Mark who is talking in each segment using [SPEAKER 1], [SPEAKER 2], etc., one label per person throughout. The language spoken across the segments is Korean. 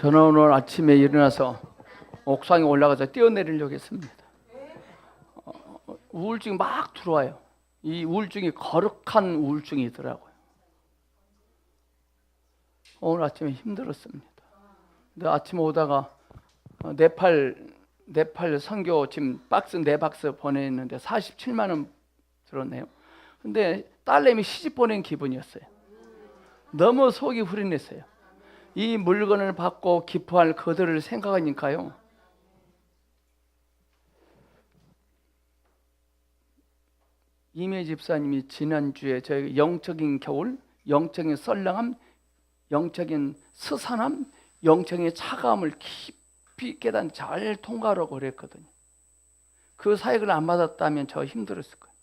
[SPEAKER 1] 저는 오늘 아침에 일어나서 옥상에 올라가서 뛰어내리려고 했습니다. 우울증이 막 들어와요. 이 우울증이 거룩한 우울증이더라고요. 오늘 아침에 힘들었습니다. 근데 아침에 오다가 네팔 선교 지금 박스 4박스 보냈는데 47만 원 들었네요. 근데 딸내미 시집 보낸 기분이었어요. 너무 속이 후련했어요. 이 물건을 받고 기뻐할 그들을 생각하니까요. 이미 집사님이 지난주에 저희 영적인 겨울, 영적인 썰렁함, 영적인 스산함, 영적인 차가움을 깊이 깨닫는 잘 통과하라고 그랬거든요. 그 사역을 안 받았다면 저 힘들었을 거예요.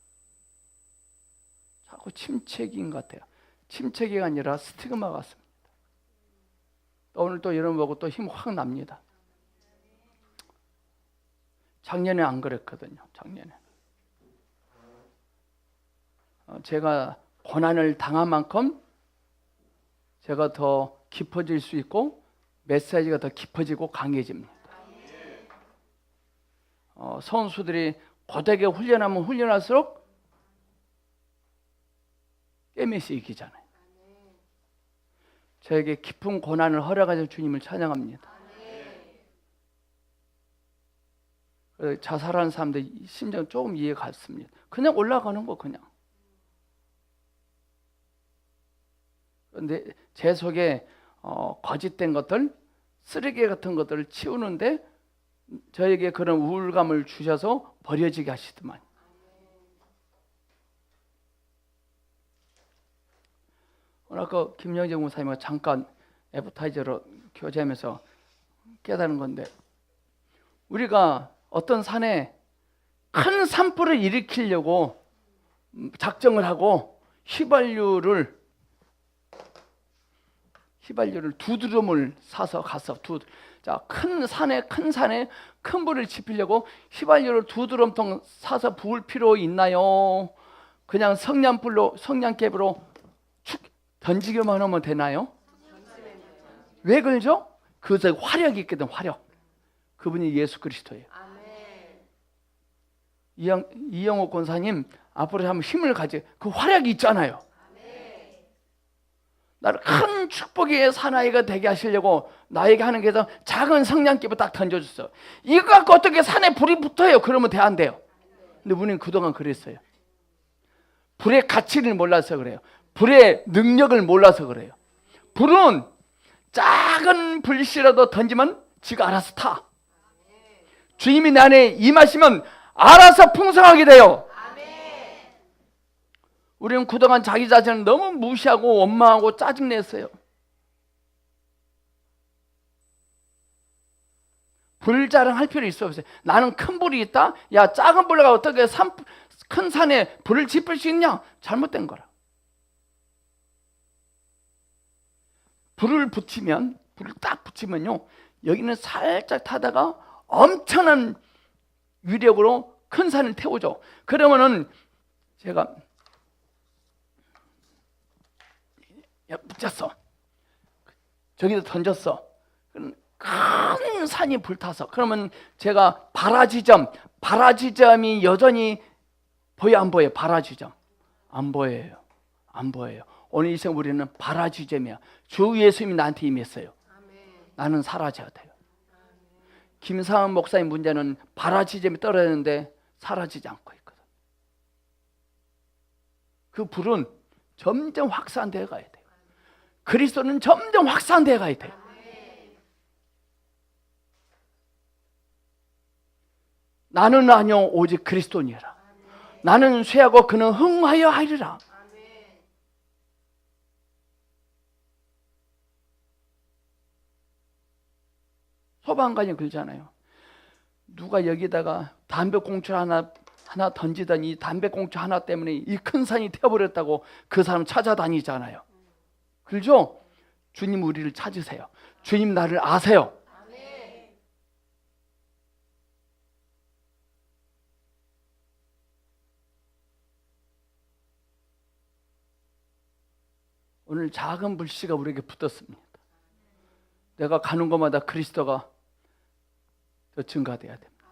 [SPEAKER 1] 자꾸 침체기인 것 같아요. 침체기가 아니라 스티그마 같습니다. 오늘 또 이런 거 보고 또 힘 확 납니다. 작년에 안 그랬거든요. 작년에 제가 고난을 당한 만큼 제가 더 깊어질 수 있고 메시지가 더 깊어지고 강해집니다. 선수들이 고되게 훈련하면 훈련할수록 깨매시 이기잖아요. 저에게 깊은 고난을 허락하셔서 주님을 찬양합니다. 자살하는 사람들 심정 조금 이해가 갔습니다. 그냥 올라가는 거 그냥. 그런데 제 속에 거짓된 것들, 쓰레기 같은 것들을 치우는데 저에게 그런 우울감을 주셔서 버려지게 하시더만. 오늘 아까 김영재 목사님과 잠깐 애프타이저로 교제하면서 깨달은 건데, 우리가 어떤 산에 큰 산불을 일으키려고 작정을 하고 휘발유를 두 드럼을 사서 가서 큰 산에 큰 불을 지피려고 휘발유를 2드럼통 사서 부을 필요 있나요? 그냥 성냥개비로 축 던지기만 하면 되나요? 왜 그러죠? 그것에 화력이 있거든. 화력. 그분이 예수 그리스도예요. 이영옥 권사님 앞으로 한번 힘을 가지. 그 화력이 있잖아요. 나를 큰 축복의 사나이가 되게 하시려고 나에게 하는 게 작은 성냥개비 딱 던져줬어. 이거 갖고 어떻게 산에 불이 붙어요? 그러면 안 돼요. 근데 우리는 그동안 그랬어요. 불의 가치를 몰라서 그래요. 불의 능력을 몰라서 그래요. 불은 작은 불씨라도 던지면 지가 알아서 타. 주님이 내 안에 임하시면 알아서 풍성하게 돼요. 우리는 그동안 자기 자신을 너무 무시하고 원망하고 짜증냈어요. 불자랑할 필요 있어 없어요. 나는 큰 불이 있다? 야, 작은 불가 어떻게 큰 산에 불을 지필 수 있냐? 잘못된 거라. 불을 딱 붙이면요, 여기는 살짝 타다가 엄청난 위력으로 큰 산을 태우죠. 그러면은 제가 붙였어. 저기다 던졌어. 큰 산이 불타서. 그러면 제가 바라지점이 여전히 보여 안 보여요? 바라지점 안 보여요. 안 보여요. 오늘 이 시간 우리는 바라지점이야. 주 예수님이 나한테 임했어요. 나는 사라져야 돼요. 김상은 목사님 문제는 바라지점이 떨어졌는데 사라지지 않고 있거든. 그 불은 점점 확산되어 가야 돼요. 그리스도는 점점 확산되어 가야 돼요. 나는 아니요 오직 그리스도니라. 나는 쇠하고 그는 흥하여 하리라. 소방관이 그러잖아요. 누가 여기다가 담배꽁초 하나 던지더니 담배꽁초 하나 때문에 이 큰 산이 태워버렸다고 그 사람 찾아다니잖아요. 그렇죠? 주님 우리를 찾으세요. 주님 나를 아세요. 오늘 작은 불씨가 우리에게 붙었습니다. 내가 가는 곳마다 그리스도가 더 증가돼야 됩니다.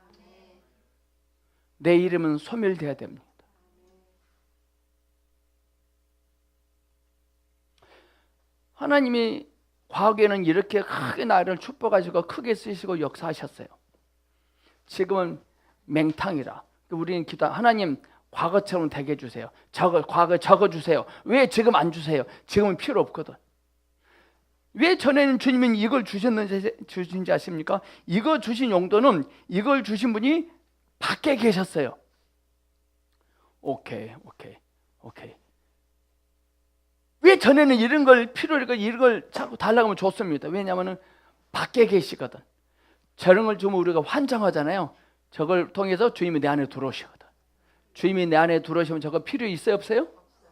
[SPEAKER 1] 내 이름은 소멸돼야 됩니다. 하나님이 과거에는 이렇게 크게 나를 축복하시고 크게 쓰시고 역사하셨어요. 지금은 맹탕이라. 우리는 기도, 하나님 과거처럼 되게 해주세요. 과거 적어주세요. 왜 지금 안 주세요? 지금은 필요 없거든. 왜 전에는 주님은 이걸 주신지 아십니까? 이거 주신 용도는, 이걸 주신 분이 밖에 계셨어요. 오케이. 왜 전에는 이런 걸 필요하니까 이런 걸 자꾸 달라고 하면 좋습니다. 왜냐하면 밖에 계시거든. 저런 걸 주면 우리가 환장하잖아요. 저걸 통해서 주님이 내 안에 들어오시거든. 주님이 내 안에 들어오시면 저거 필요 있어요, 없어요?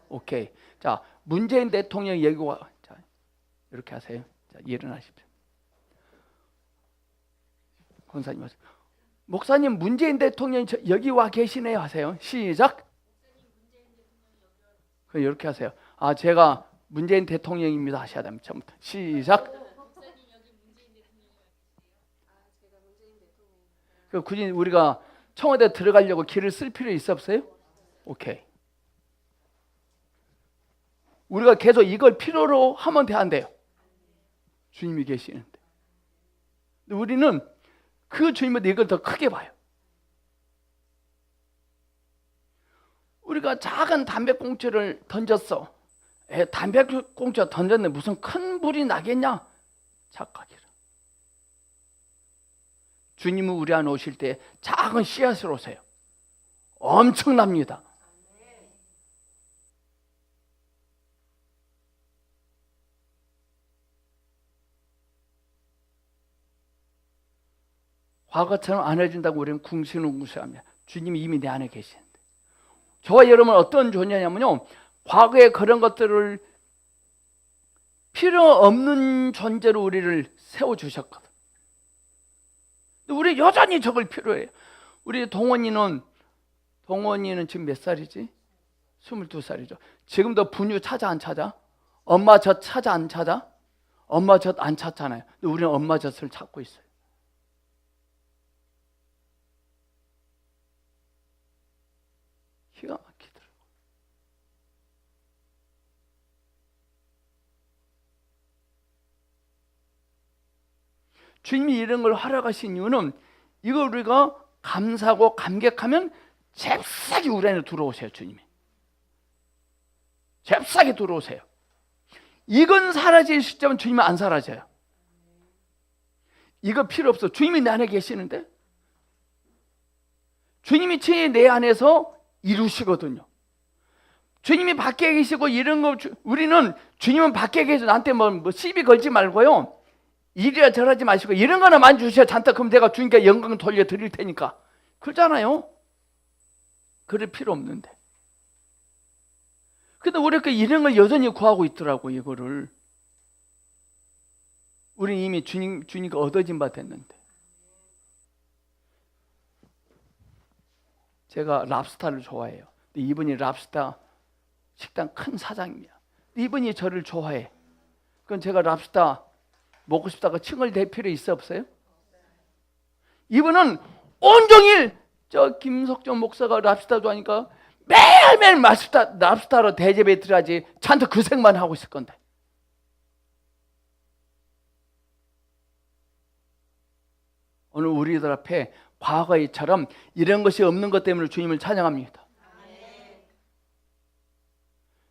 [SPEAKER 1] 오케이. 자, 문재인 대통령 여기 와. 자, 이렇게 하세요. 자, 일어나십시오. 권사님 하세요. 목사님, 문재인 대통령이 여기 와 계시네요 하세요. 시작. 이렇게 하세요. 아, 제가 문재인 대통령입니다 하셔야 됩니다. 처음부터 시작. 굳이 우리가 청와대 들어가려고 길을 쓸 필요 있어 없어요? 오케이. 우리가 계속 이걸 필요로 하면 안 돼요. 주님이 계시는데. 우리는 그 주님보다 이걸 더 크게 봐요. 우리가 작은 담배꽁초를 던졌어. 담배꽁초 던졌는데 무슨 큰 불이 나겠냐? 착각이라. 주님은 우리 안에 오실 때 작은 씨앗으로 오세요. 엄청납니다. 과거처럼 안 해준다고 우리는 궁시렁궁시합니다. 주님이 이미 내 안에 계시는데. 저와 여러분은 어떤 존재냐면요, 과거의 그런 것들을 필요 없는 존재로 우리를 세워주셨거든. 우리 여전히 저걸 필요해요. 우리 동원이는 지금 몇 살이지? 22살이죠. 지금도 분유 찾아 안 찾아? 엄마 젖 찾아 안 찾아? 엄마 젖 안 찾잖아요. 근데 우리는 엄마 젖을 찾고 있어요. 기가 막히더라고. 주님이 이런 걸 허락하신 이유는, 이거 우리가 감사하고 감격하면 잽싸게 우리 안에 들어오세요. 주님이 잽싸게 들어오세요. 이건 사라질 시점은 주님은 안 사라져요. 이거 필요 없어. 주님이 내 안에 계시는데, 주님이 친히 내 안에서 이루시거든요. 주님이 밖에 계시고 이런 거, 우리는 주님은 밖에 계셔. 나한테 뭐 시비 걸지 말고요, 이리야 저러지 마시고 이런 거나 많이 주셔 잔뜩. 그럼 내가 주님께 영광 돌려 드릴 테니까. 그러잖아요. 그럴 필요 없는데. 근데 우리가 이런 걸 여전히 구하고 있더라고. 이거를 우리는 이미 주님과 얻어진 바 됐는데. 제가 랍스타를 좋아해요. 근데 이분이 랍스타 식당 큰 사장입니다. 이분이 저를 좋아해. 그럼 제가 랍스타 먹고 싶다가 칭을 댈 필요 있어 없어요? 이분은 온종일 저 김석정 목사가 랍스타 좋아하니까 매일매일 랍스타로 대접에 들어야지 잔뜩 그 생만 하고 있을 건데. 오늘 우리들 앞에 과거에처럼 이런 것이 없는 것 때문에 주님을 찬양합니다.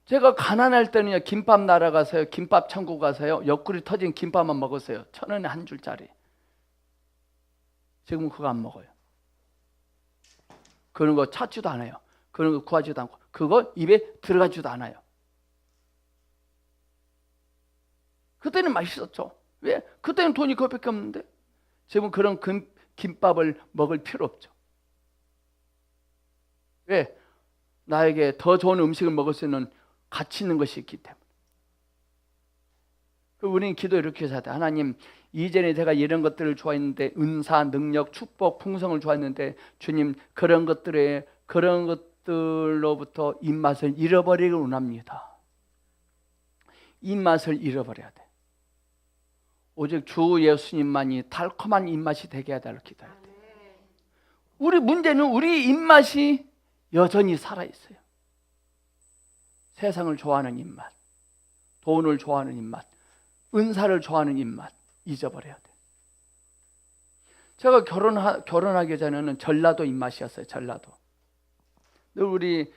[SPEAKER 1] 제가 가난할 때는요, 김밥 날아가서요, 김밥 천국 가서요, 옆구리 터진 김밥만 먹었어요. 1,000원에 한 줄짜리. 지금은 그거 안 먹어요. 그런 거 찾지도 않아요. 그런 거 구하지도 않고, 그거 입에 들어가지도 않아요. 그때는 맛있었죠. 왜? 그때는 돈이 그것밖에 없는데. 지금은 그런 김밥을 먹을 필요 없죠. 왜? 나에게 더 좋은 음식을 먹을 수 있는 가치 있는 것이 있기 때문에. 우리는 기도 이렇게 해야 돼. 하나님, 이전에 제가 이런 것들을 좋아했는데, 은사, 능력, 축복, 풍성을 좋아했는데, 주님, 그런 것들로부터 입맛을 잃어버리길 원합니다. 입맛을 잃어버려야 돼. 오직 주 예수님만이 달콤한 입맛이 되게 해달라고 기도해야 돼요. 우리 문제는 우리 입맛이 여전히 살아있어요. 세상을 좋아하는 입맛, 돈을 좋아하는 입맛, 은사를 좋아하는 입맛 잊어버려야 돼요. 제가 결혼하기 전에는 전라도 입맛이었어요. 전라도. 우리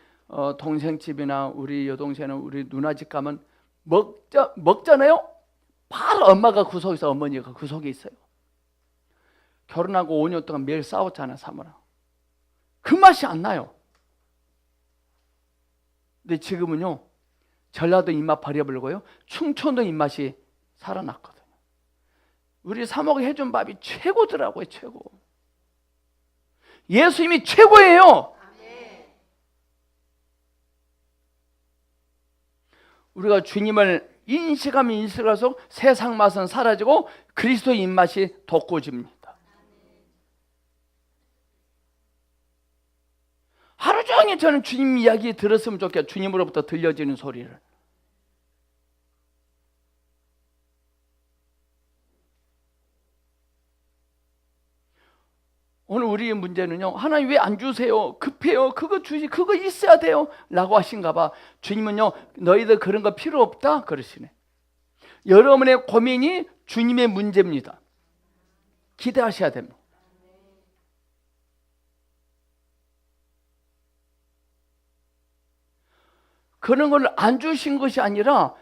[SPEAKER 1] 동생 집이나 우리 여동생은 우리 누나 집 가면 먹잖아요. 바로 엄마가 구석에서 어머니가 구석에 있어요. 결혼하고 5년 동안 매일 싸웠잖아요. 사모랑. 그 맛이 안 나요. 근데 지금은요, 전라도 입맛 버려버리고요, 충청도 입맛이 살아났거든요. 우리 사모가 해준 밥이 최고더라고요. 최고. 예수님이 최고예요. 우리가 주님을 인식하면 인식할수록 세상 맛은 사라지고 그리스도의 입맛이 돋궈집니다. 하루 종일 저는 주님 이야기 들었으면 좋겠어요. 주님으로부터 들려지는 소리를. 오늘 우리의 문제는요, 하나님 왜 안 주세요? 급해요. 그거 그거 있어야 돼요. 라고 하신가 봐. 주님은요, 너희들 그런 거 필요 없다. 그러시네. 여러분의 고민이 주님의 문제입니다. 기대하셔야 됩니다. 그런 걸 안 주신 것이 아니라,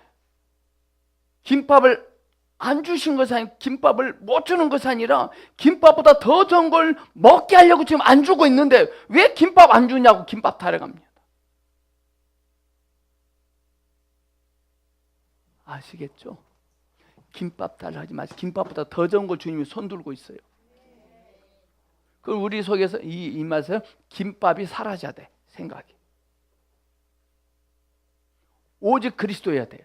[SPEAKER 1] 김밥을 안 주신 것이 아니라, 김밥을 못 주는 것이 아니라 김밥보다 더 좋은 걸 먹게 하려고 지금 안 주고 있는데 왜 김밥 안 주냐고 김밥 타령합니다. 아시겠죠? 김밥 달라 하지 마세요. 김밥보다 더 좋은 걸 주님이 손 들고 있어요. 그럼 우리 속에서 이 입맛에 김밥이 사라져야 돼. 생각이. 오직 그리스도여야 돼요.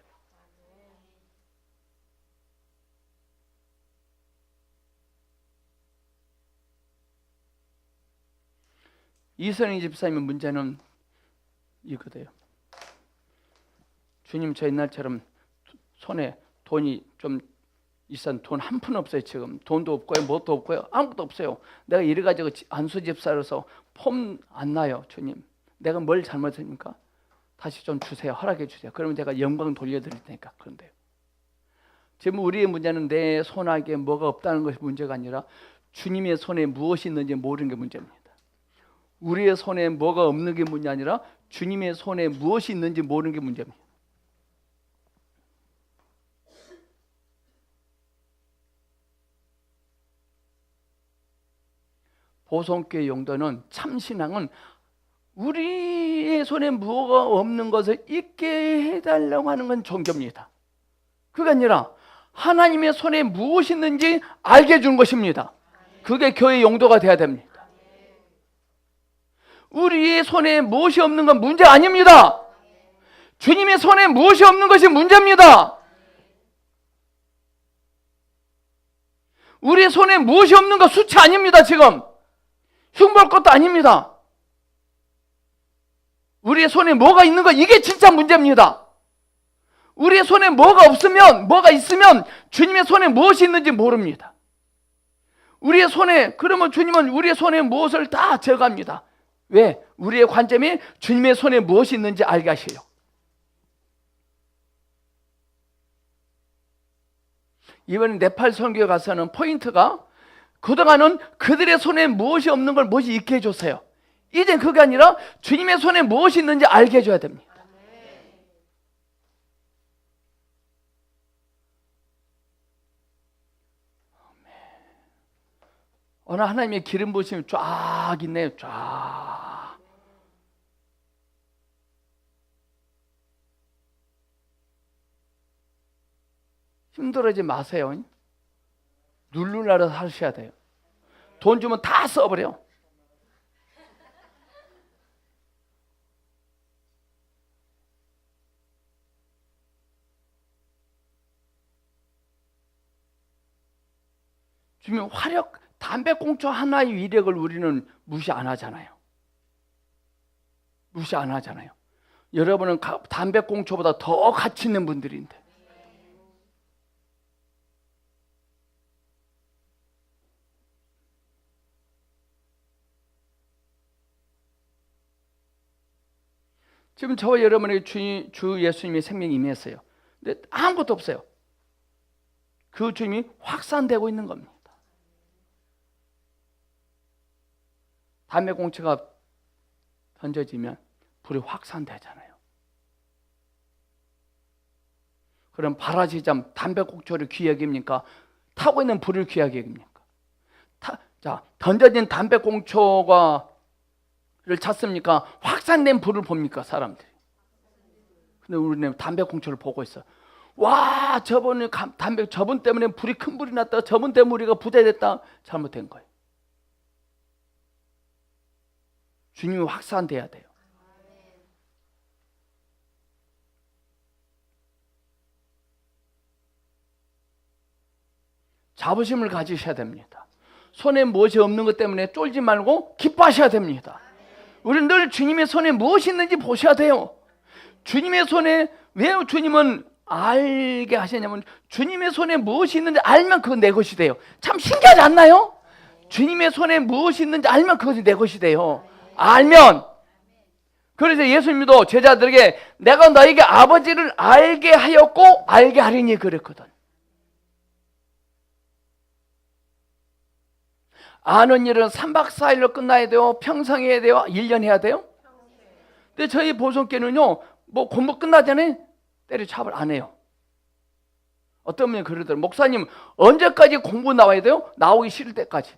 [SPEAKER 1] 이선희 집사님의 문제는 이거예요. 주님, 저 옛날처럼 손에 돈이 좀 있었는데 돈 한 푼 없어요. 지금 돈도 없고요, 뭣도 없고요, 아무것도 없어요. 내가 이래가지고 안수 집사로서 폼 안 나요. 주님, 내가 뭘 잘못했습니까? 다시 좀 주세요. 허락해 주세요. 그러면 제가 영광 돌려드릴 테니까. 그런데요, 지금 우리의 문제는 내 손아귀에 뭐가 없다는 것이 문제가 아니라 주님의 손에 무엇이 있는지 모르는 게 문제입니다. 우리의 손에 뭐가 없는 게 문제 아니라 주님의 손에 무엇이 있는지 모르는 게 문제입니다. 보성교회 용도는, 참신앙은 우리의 손에 뭐가 없는 것을 있게 해달라고 하는 건 종교입니다. 그게 아니라 하나님의 손에 무엇이 있는지 알게 해주는 것입니다. 그게 교회 용도가 돼야 됩니다. 우리의 손에 무엇이 없는 건 문제 아닙니다. 주님의 손에 무엇이 없는 것이 문제입니다. 우리의 손에 무엇이 없는 거 수치 아닙니다. 지금 흉볼 것도 아닙니다. 우리의 손에 뭐가 있는 거, 이게 진짜 문제입니다. 우리의 손에 뭐가 없으면, 뭐가 있으면 주님의 손에 무엇이 있는지 모릅니다. 우리의 손에, 그러면 주님은 우리의 손에 무엇을 다 제거합니다. 왜? 우리의 관점이 주님의 손에 무엇이 있는지 알게 하시려고. 이번에 네팔 선교에 가서는 포인트가, 그동안은 그들의 손에 무엇이 없는 걸 무엇이 있게 해줬어요. 이제 그게 아니라 주님의 손에 무엇이 있는지 알게 해줘야 됩니다. 어느 하나님의 기름 부으심이 쫙 있네요. 쫙. 힘들어지 마세요. 누르나라 하셔야 돼요. 돈 주면 다 써버려. 주님 화력, 담배꽁초 하나의 위력을 우리는 무시 안 하잖아요. 무시 안 하잖아요. 여러분은 담배꽁초보다 더 가치 있는 분들인데. 지금 저와 여러분에게 주 예수님의 생명이 임했어요. 근데 아무것도 없어요. 그 주님이 확산되고 있는 겁니다. 담배 공초가 던져지면 불이 확산되잖아요. 그럼 바라지잠 담배 공초를 귀히 여깁니까? 타고 있는 불을 귀하게 여깁니까? 자, 던져진 담배 공초를 찾습니까? 확산된 불을 봅니까? 사람들이. 근데 우리는 담배 공초를 보고 있어. 와, 저분 때문에 큰 불이 났다. 저분 때문에 우리가 부자 됐다. 잘못된 거예요. 주님이 확산돼야 돼요. 자부심을 가지셔야 됩니다. 손에 무엇이 없는 것 때문에 쫄지 말고 기뻐하셔야 됩니다. 우리는 늘 주님의 손에 무엇이 있는지 보셔야 돼요. 주님의 손에, 왜 주님은 알게 하셨냐면 주님의 손에 무엇이 있는지 알면 그건 내 것이 돼요. 참 신기하지 않나요? 주님의 손에 무엇이 있는지 알면 그것이 내 것이 돼요. 알면. 그래서 예수님도 제자들에게 내가 너에게 아버지를 알게 하였고 알게 하리니 그랬거든. 아는 일은 3박 4일로 끝나야 돼요? 평생 해야 돼요? 1년 해야 돼요? 근데 저희 보성교는요, 뭐 공부 끝나잖아요? 때려잡을 안 해요. 어떤 분이 그러더라고요. 목사님, 언제까지 공부 나와야 돼요? 나오기 싫을 때까지.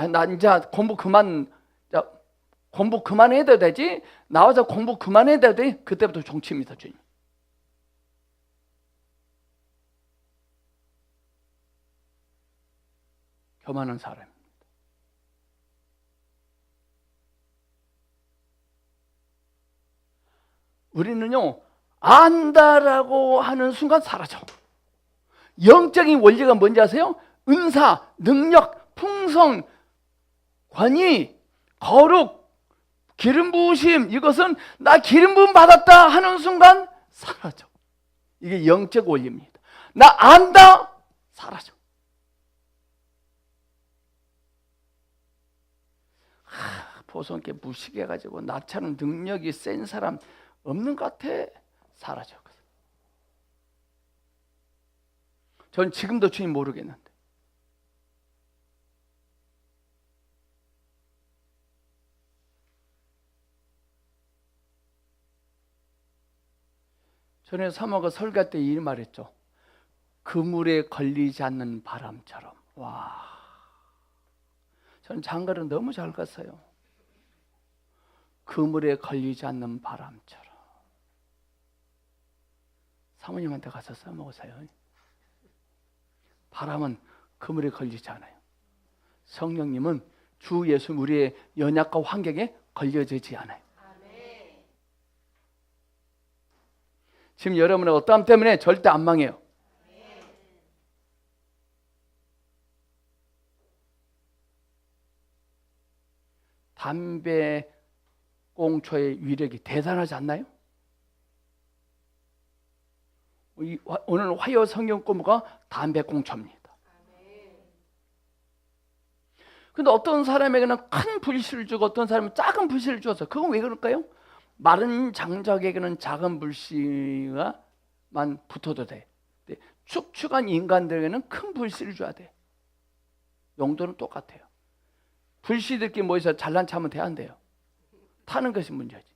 [SPEAKER 1] 나 이제 공부 그만해도 되지? 나와서 공부 그만해도 돼? 그때부터 종치입니다, 주님. 교만한 사람입니다. 우리는요, 안다라고 하는 순간 사라져. 영적인 원리가 뭔지 아세요? 은사, 능력, 풍성, 권위, 거룩, 기름 부으심, 이것은 나 기름 부음 받았다 하는 순간 사라져. 이게 영적 원리입니다. 나 안다, 사라져. 보성께 무식해가지고 나처럼 능력이 센 사람 없는 것 같아. 사라져. 전 지금도 주님 모르겠는데. 전에 사모가 설교할 때 이 말했죠. 그물에 걸리지 않는 바람처럼. 와, 저는 장가를 너무 잘 갔어요. 그물에 걸리지 않는 바람처럼. 사모님한테 가서 써먹으세요. 바람은 그물에 걸리지 않아요. 성령님은 주 예수 우리의 연약과 환경에 걸려지지 않아요. 지금 여러분의 어떠함 때문에 절대 안 망해요. 담배 꽁초의 위력이 대단하지 않나요? 오늘 화요 성경 공부가 담배 꽁초입니다. 근데 어떤 사람에게는 큰 불씨를 주고 어떤 사람은 작은 불씨를 주어서 그건 왜 그럴까요? 마른 장작에게는 작은 불씨만 붙어도 돼. 축축한 인간들에게는 큰 불씨를 줘야 돼. 용도는 똑같아요. 불씨들끼리 모여서 잘난 체 하면 돼, 안 돼요? 타는 것이 문제지.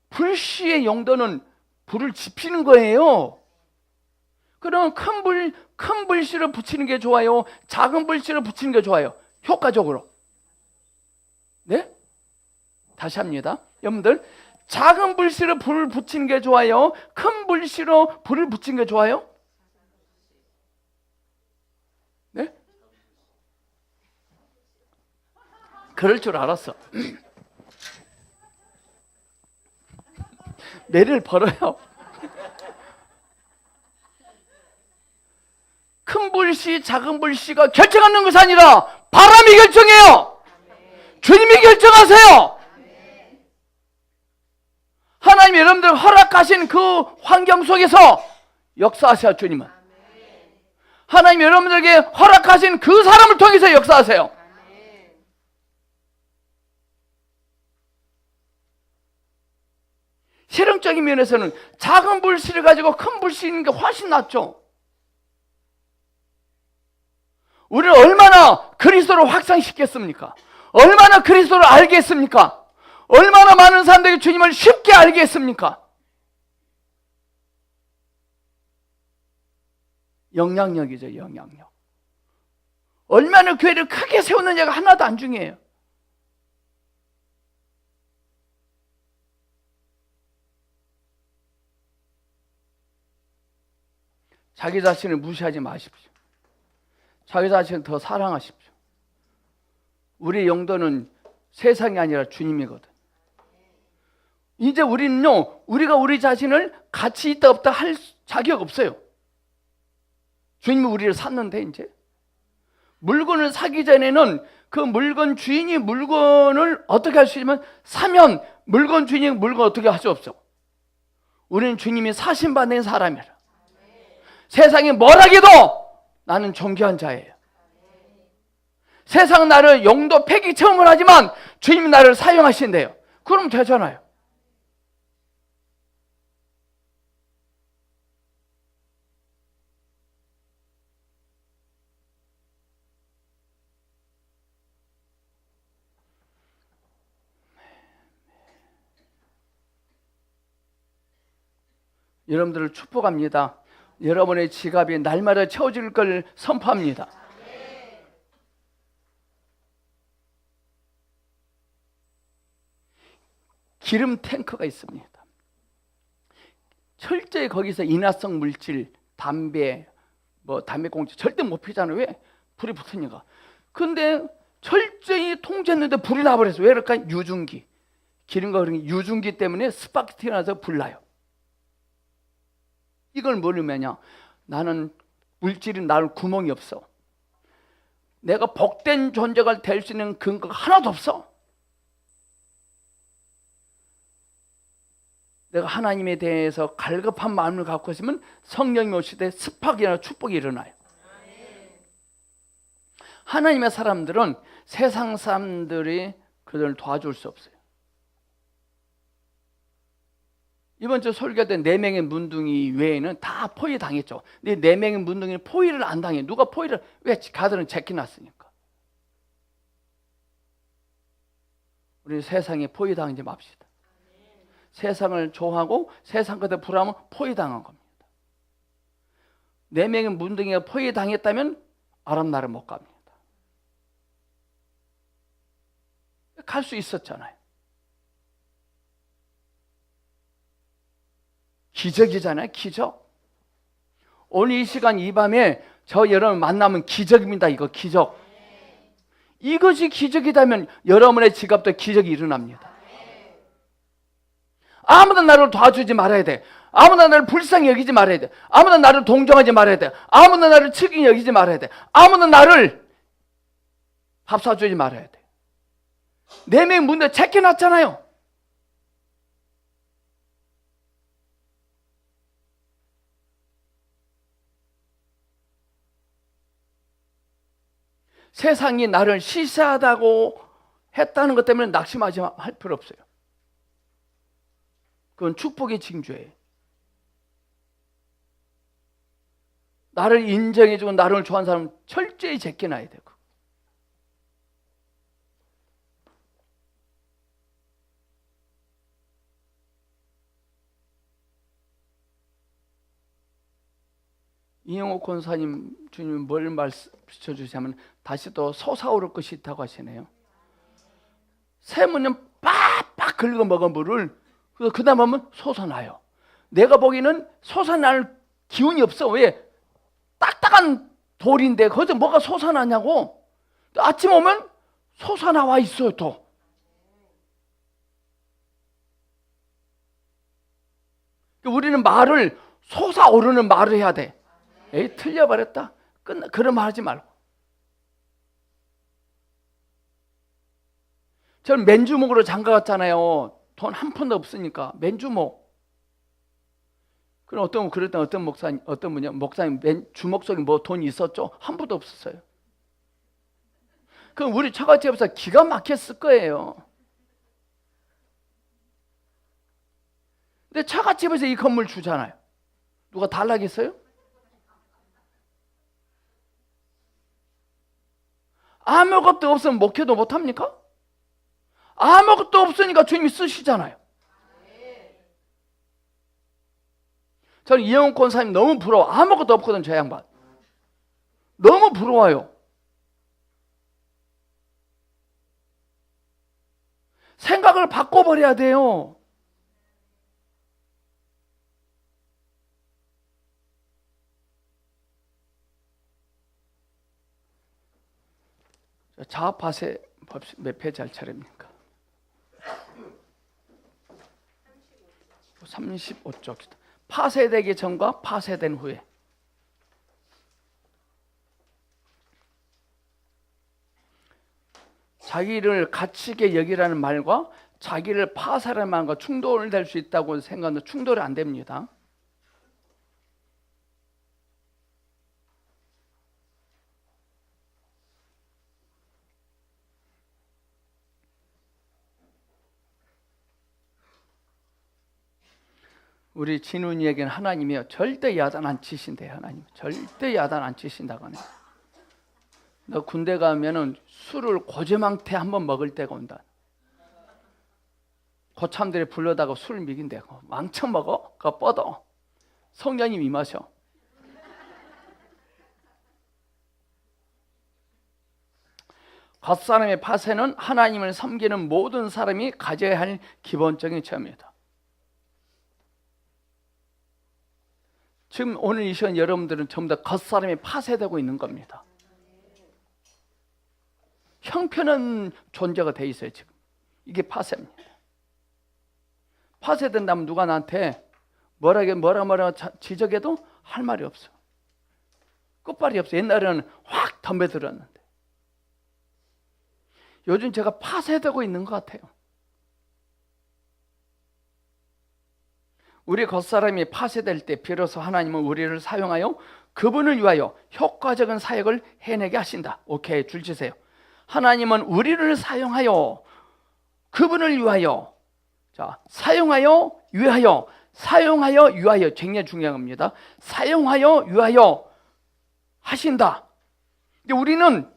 [SPEAKER 1] 불씨의 용도는 불을 지피는 거예요. 그럼 큰 불씨를 붙이는 게 좋아요? 작은 불씨를 붙이는 게 좋아요? 효과적으로. 네? 다시 합니다. 여러분들, 작은 불씨로 불을 붙이는 게 좋아요? 큰 불씨로 불을 붙이는 게 좋아요? 네? 그럴 줄 알았어. 매를 벌어요. 큰 불씨, 작은 불씨가 결정하는 것이 아니라 바람이 결정해요. 주님이 결정하세요. 하나님 여러분들 허락하신 그 환경 속에서 역사하세요. 주님은 하나님 여러분들에게 허락하신 그 사람을 통해서 역사하세요. 실용적인 면에서는 작은 불씨를 가지고 큰 불씨 있는 게 훨씬 낫죠. 우리는 얼마나 그리스도를 확산시켰습니까? 얼마나 그리스도를 알겠습니까? 얼마나 많은 사람들이 주님을 쉽게 알겠습니까? 영향력이죠, 영향력. 얼마나 교회를 크게 세우느냐가 하나도 안 중요해요. 자기 자신을 무시하지 마십시오. 자기 자신을 더 사랑하십시오. 우리의 영도는 세상이 아니라 주님이거든. 이제 우리는요, 우리가 우리 자신을 가치 있다 없다 할 자격 없어요. 주님이 우리를 샀는데, 이제 물건을 사기 전에는 그 물건 주인이 물건을 어떻게 할 수 있으면, 사면 물건 주인이 물건 어떻게 할 수 없어. 우리는 주님이 사신받는 사람이라. 세상이 뭐라기도 나는 존귀한 자예요. 세상 나를 용도 폐기 체험을 하지만 주님이 나를 사용하신대요. 그럼 되잖아요. 여러분들을 축복합니다. 여러분의 지갑이 날마다 채워질 걸 선포합니다. 기름 탱커가 있습니다. 철저히 거기서 인화성 물질, 담배, 담배꽁초 절대 못 피잖아요. 왜? 불이 붙으니까. 근데 철저히 통제했는데 불이 나버렸어요. 왜 그럴까? 유증기. 기름과 그런 유증기 때문에 스파크 나서 불나요. 이걸 모르면요, 나는 물질이 나를 구멍이 없어. 내가 복된 존재가 될 수 있는 근거가 하나도 없어. 내가 하나님에 대해서 갈급한 마음을 갖고 있으면 성령이 오실 때 스파크나 축복이 일어나요. 하나님의 사람들은 세상 사람들이 그들을 도와줄 수 없어요. 이번 주 설교 때 4명의 문둥이 외에는 다 포위 당했죠. 근데 4명의 문둥이는 포위를 안 당해. 누가 포위를? 왜? 가들은 제끼놨으니까. 우리 세상에 포위 당하지 맙시다. 세상을 좋아하고 세상 것에 불하면 포위 당한 겁니다. 4명의 문둥이가 포위 당했다면 아람 나라 못 갑니다. 갈 수 있었잖아요. 기적이잖아요, 기적. 오늘 이 시간 이 밤에 저 여러분 만나면 기적입니다. 이거 기적. 이것이 기적이라면 여러분의 지갑도 기적이 일어납니다. 아무도 나를 도와주지 말아야 돼. 아무도 나를 불쌍히 여기지 말아야 돼. 아무도 나를 동정하지 말아야 돼. 아무도 나를 측은히 여기지 말아야 돼. 아무도 나를 밥 사주지 말아야 돼. 4명의 문제 제껴놨잖아요. 세상이 나를 시시하다고 했다는 것 때문에 낙심하지 할 필요 없어요. 그건 축복의 징조예요. 나를 인정해주고 나를 좋아하는 사람은 철저히 제껴놔야 되고. 이영옥 권사님, 주님 뭘 말씀해 주시냐면 다시 또 솟아오를 것이 있다고 하시네요. 새무는 빡빡 긁어 먹은 물을 그 다음 보면 솟아나요. 내가 보기에는 솟아날 기운이 없어. 왜? 딱딱한 돌인데 거기서 뭐가 솟아나냐고. 아침 오면 솟아나와 있어요. 또 우리는 말을 솟아오르는 말을 해야 돼. 에이, 틀려버렸다. 그런 말 하지 말고. 저는 맨주먹으로 장가 갔잖아요. 돈 한 푼도 없으니까. 맨주먹. 그럼 그랬던 어떤 목사님 주먹 속에 뭐 돈이 있었죠? 한 푼도 없었어요. 그럼 우리 처갓집에서 기가 막혔을 거예요. 근데 처갓집에서 이 건물 주잖아요. 누가 달라겠어요? 아무것도 없으면 목회도 못합니까? 아무것도 없으니까 주님이 쓰시잖아요. 저는 이영훈 권사님 너무 부러워. 아무것도 없거든, 저 양반. 너무 부러워요. 생각을 바꿔버려야 돼요. 자아파세 몇 페이지 할 차례입니까? 35쪽. 파쇄되기 전과 파쇄된 후에. 자기를 가치있게 여기라는 말과 자기를 파쇄하는 말과 충돌될 수 있다고 생각하면 충돌이 안 됩니다. 우리 진훈이에게는 하나님이요 절대 야단 안 치신대. 하나님 절대 야단 안 치신다고 하네. 너 군대 가면은 술을 고제망태 한번 먹을 때가 온다. 고참들이 불러다가 술 미긴대. 망쳐 먹어? 그거 뻗어. 성령님 임하셔. 겉사람의 파쇄는 하나님을 섬기는 모든 사람이 가져야 할 기본적인 체험이다. 지금 오늘 이 시간 여러분들은 전부 다 겉사람이 파쇄되고 있는 겁니다. 형편은 존재가 돼 있어요. 지금 이게 파쇄입니다. 파쇄된다면 누가 나한테 뭐라 지적해도 할 말이 없어. 끝발이 없어. 옛날에는 확 덤벼들었는데 요즘 제가 파쇄되고 있는 것 같아요. 우리 겉사람이 파쇄될 때 비로소 하나님은 우리를 사용하여 그분을 위하여 효과적인 사역을 해내게 하신다. 오케이, 줄 치세요. 하나님은 우리를 사용하여 그분을 위하여, 자, 사용하여 위하여, 사용하여 위하여, 굉장히 중요한 겁니다. 사용하여 위하여 하신다. 근데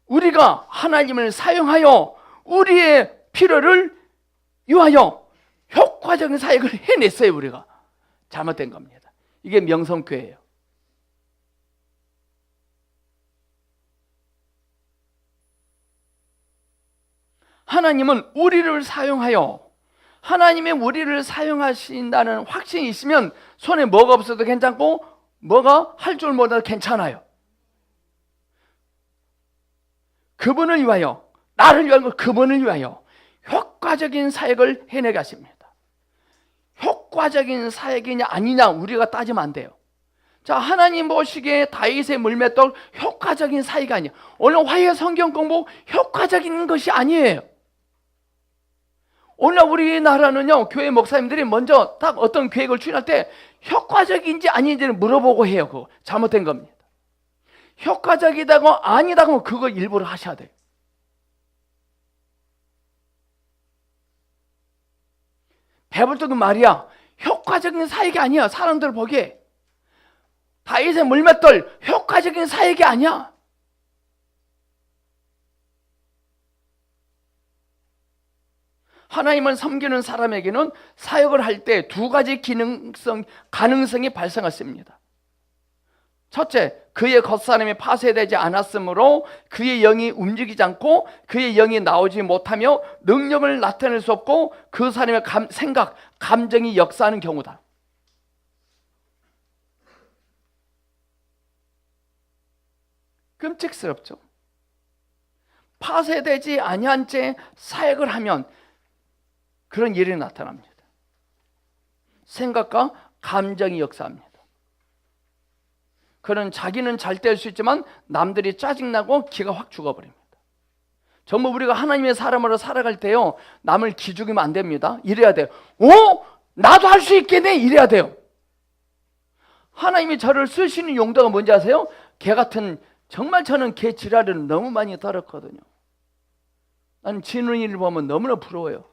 [SPEAKER 1] 우리가 하나님을 사용하여 우리의 필요를 위하여 효과적인 사역을 해냈어요. 우리가 잘못된 겁니다. 이게 명성교회예요. 하나님은 우리를 사용하여, 하나님의 우리를 사용하신다는 확신이 있으면 손에 뭐가 없어도 괜찮고 뭐가 할 줄 몰라도 괜찮아요. 그분을 위하여, 나를 위한 것, 그분을 위하여 효과적인 사역을 해내게 하십니다. 효과적인 사역이냐 아니냐 우리가 따지면 안 돼요. 자, 하나님 보시기에 다윗의 물맷돌 효과적인 사역이 아니에요. 오늘 화해 성경 공부 효과적인 것이 아니에요. 오늘 우리나라는요, 교회 목사님들이 먼저 딱 어떤 계획을 추진할 때 효과적인지 아닌지를 물어보고 해요. 그거 잘못된 겁니다. 효과적이다고 아니다고 그거 일부러 하셔야 돼요. 배불뚝은 말이야 효과적인 사역이 아니야. 사람들 보기에 다윗의 물맷돌 효과적인 사역이 아니야. 하나님을 섬기는 사람에게는 사역을 할 때 두 가지 가능성이 발생했습니다. 첫째, 그의 겉사람이 파쇄되지 않았으므로 그의 영이 움직이지 않고 그의 영이 나오지 못하며 능력을 나타낼 수 없고 그 사람의 생각, 감정이 역사하는 경우다. 끔찍스럽죠. 파쇄되지 아니한 채 사역을 하면 그런 일이 나타납니다. 생각과 감정이 역사합니다. 그는 자기는 잘 될 수 있지만 남들이 짜증나고 기가 확 죽어버립니다. 전부 우리가 하나님의 사람으로 살아갈 때요, 남을 기죽이면 안 됩니다. 이래야 돼요. 나도 할 수 있겠네. 이래야 돼요. 하나님이 저를 쓰시는 용도가 뭔지 아세요? 개 같은, 정말 저는 개 지랄을 너무 많이 떨었거든요. 나는 진훈이를 보면 너무나 부러워요.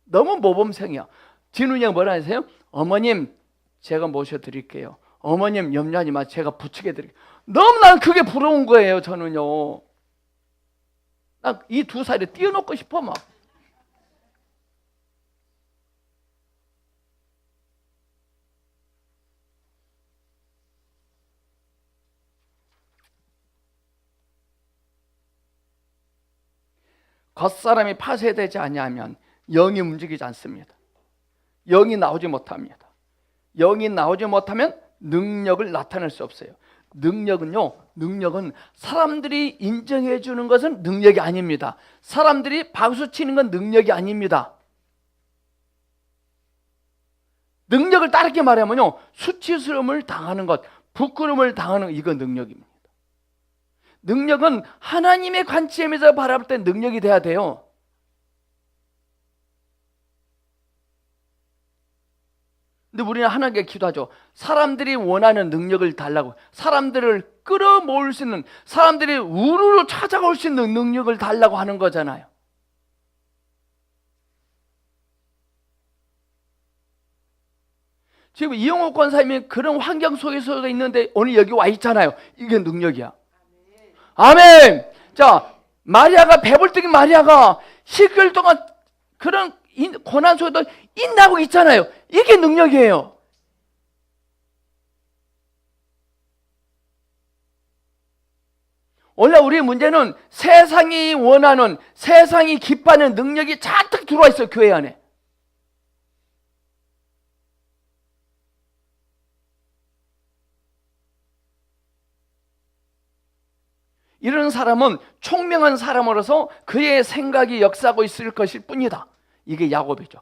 [SPEAKER 1] 너무 모범생이야. 진훈이가 뭐라 하세요? 어머님 제가 모셔드릴게요. 어머님 염려하지 마, 제가 부축해 드릴게요. 너무나 그게 부러운 거예요. 저는요, 이 2살에 띄워놓고 싶어 막. 겉사람이 파쇄되지 아니하면 영이 움직이지 않습니다. 영이 나오지 못합니다. 영이 나오지 못하면 능력을 나타낼 수 없어요. 능력은 사람들이 인정해 주는 것은 능력이 아닙니다. 사람들이 박수 치는 건 능력이 아닙니다. 능력을 다르게 말하면요, 수치스러움을 당하는 것, 부끄러움을 당하는 것, 이건 능력입니다. 능력은 하나님의 관점에서 바라볼 때 능력이 돼야 돼요. 근데 우리는 하나님께 기도하죠. 사람들이 원하는 능력을 달라고, 사람들을 끌어모을 수 있는, 사람들이 우르르 찾아올 수 있는 능력을 달라고 하는 거잖아요. 지금 이영호 권사님이 그런 환경 속에서 있는데 오늘 여기 와 있잖아요. 이게 능력이야. 아멘. 자, 마리아가, 배불뚝인 마리아가 10개월 동안 그런 고난 속에도 인내하고 있잖아요. 이게 능력이에요. 원래 우리의 문제는 세상이 원하는, 세상이 기뻐하는 능력이 잔뜩 들어와 있어요. 교회 안에. 이런 사람은 총명한 사람으로서 그의 생각이 역사하고 있을 것일 뿐이다. 이게 야곱이죠.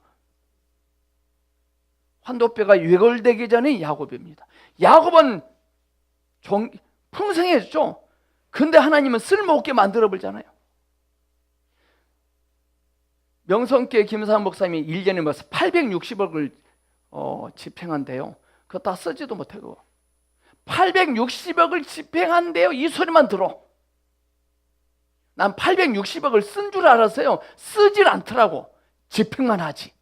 [SPEAKER 1] 환도뼈가 유골되기 전에 야곱입니다. 야곱은 풍성했죠. 근데 하나님은 쓸모없게 만들어버리잖아요. 명성교회 김사한 목사님이 1년에 860억을 집행한대요. 그거 다 쓰지도 못하고 860억을 집행한대요. 이 소리만 들어. 난 860억을 쓴 줄 알았어요. 쓰질 않더라고. 집행만 하지.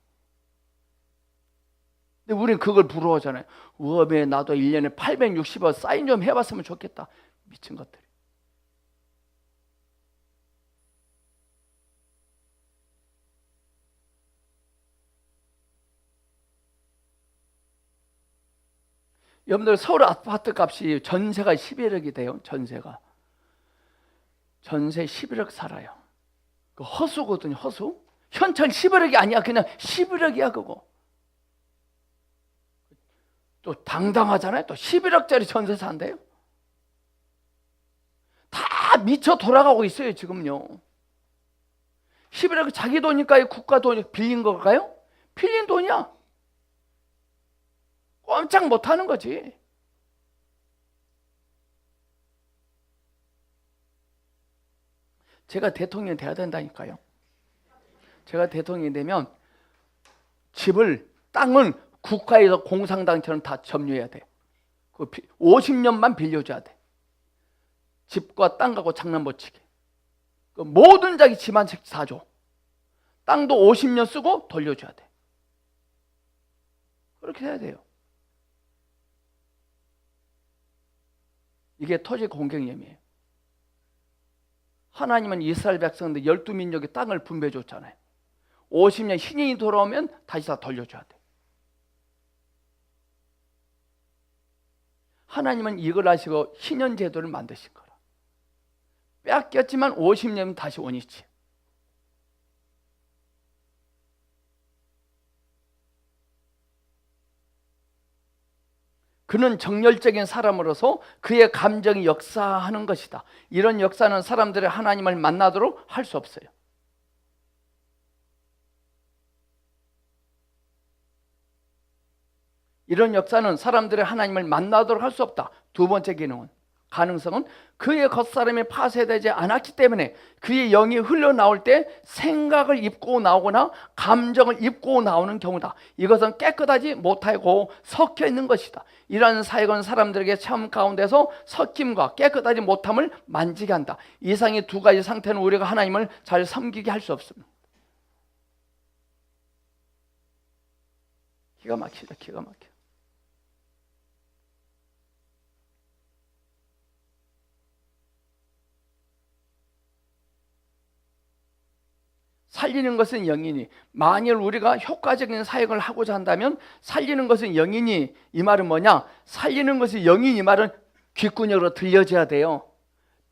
[SPEAKER 1] 근데 우리는 그걸 부러워하잖아요. 왜 나도 1년에 860억 사인 좀 해봤으면 좋겠다. 미친 것들이. 여러분들 서울 아파트 값이 전세가 11억이 돼요. 전세 11억 살아요. 그 허수거든요. 허수. 현찰 11억이 아니야. 그냥 11억이야 그거. 또 당당하잖아요. 또 11억짜리 전세 산대요. 다 미쳐 돌아가고 있어요 지금요. 11억 자기 돈일까요? 국가 돈이 빌린 걸까요? 빌린 돈이야. 꼼짝 못하는 거지. 제가 대통령이 돼야 된다니까요. 제가 대통령이 되면 땅은 국가에서 공산당처럼 다 점유해야 돼. 50년만 빌려줘야 돼. 집과 땅 갖고 장난 못 치게. 모든 자기 집 한 채 사줘. 땅도 50년 쓰고 돌려줘야 돼. 그렇게 해야 돼요. 이게 토지 공경념이에요. 하나님은 이스라엘 백성들 12민족의 땅을 분배해 줬잖아요. 50년 신인이 돌아오면 다시 다 돌려줘야 돼. 하나님은 이걸 아시고 신년 제도를 만드신 거라. 뺏겼지만 50년이면 다시 원위치. 그는 정열적인 사람으로서 그의 감정이 역사하는 것이다. 이런 역사는 사람들이 하나님을 만나도록 할 수 없어요. 이런 역사는 사람들이 하나님을 만나도록 할 수 없다. 두 번째 가능성은 그의 겉사람이 파쇄되지 않았기 때문에 그의 영이 흘러나올 때 생각을 입고 나오거나 감정을 입고 나오는 경우다. 이것은 깨끗하지 못하고 섞여 있는 것이다. 이러한 사역은 사람들에게 체험 가운데서 섞임과 깨끗하지 못함을 만지게 한다. 이상의 두 가지 상태는 우리가 하나님을 잘 섬기게 할 수 없습니다. 기가 막히다. 기가 막혀. 살리는 것은 영이니, 만일 우리가 효과적인 사역을 하고자 한다면 살리는 것은 영이니, 이 말은 뭐냐? 살리는 것이 영이니, 이 말은 귓구녕으로 들려져야 돼요.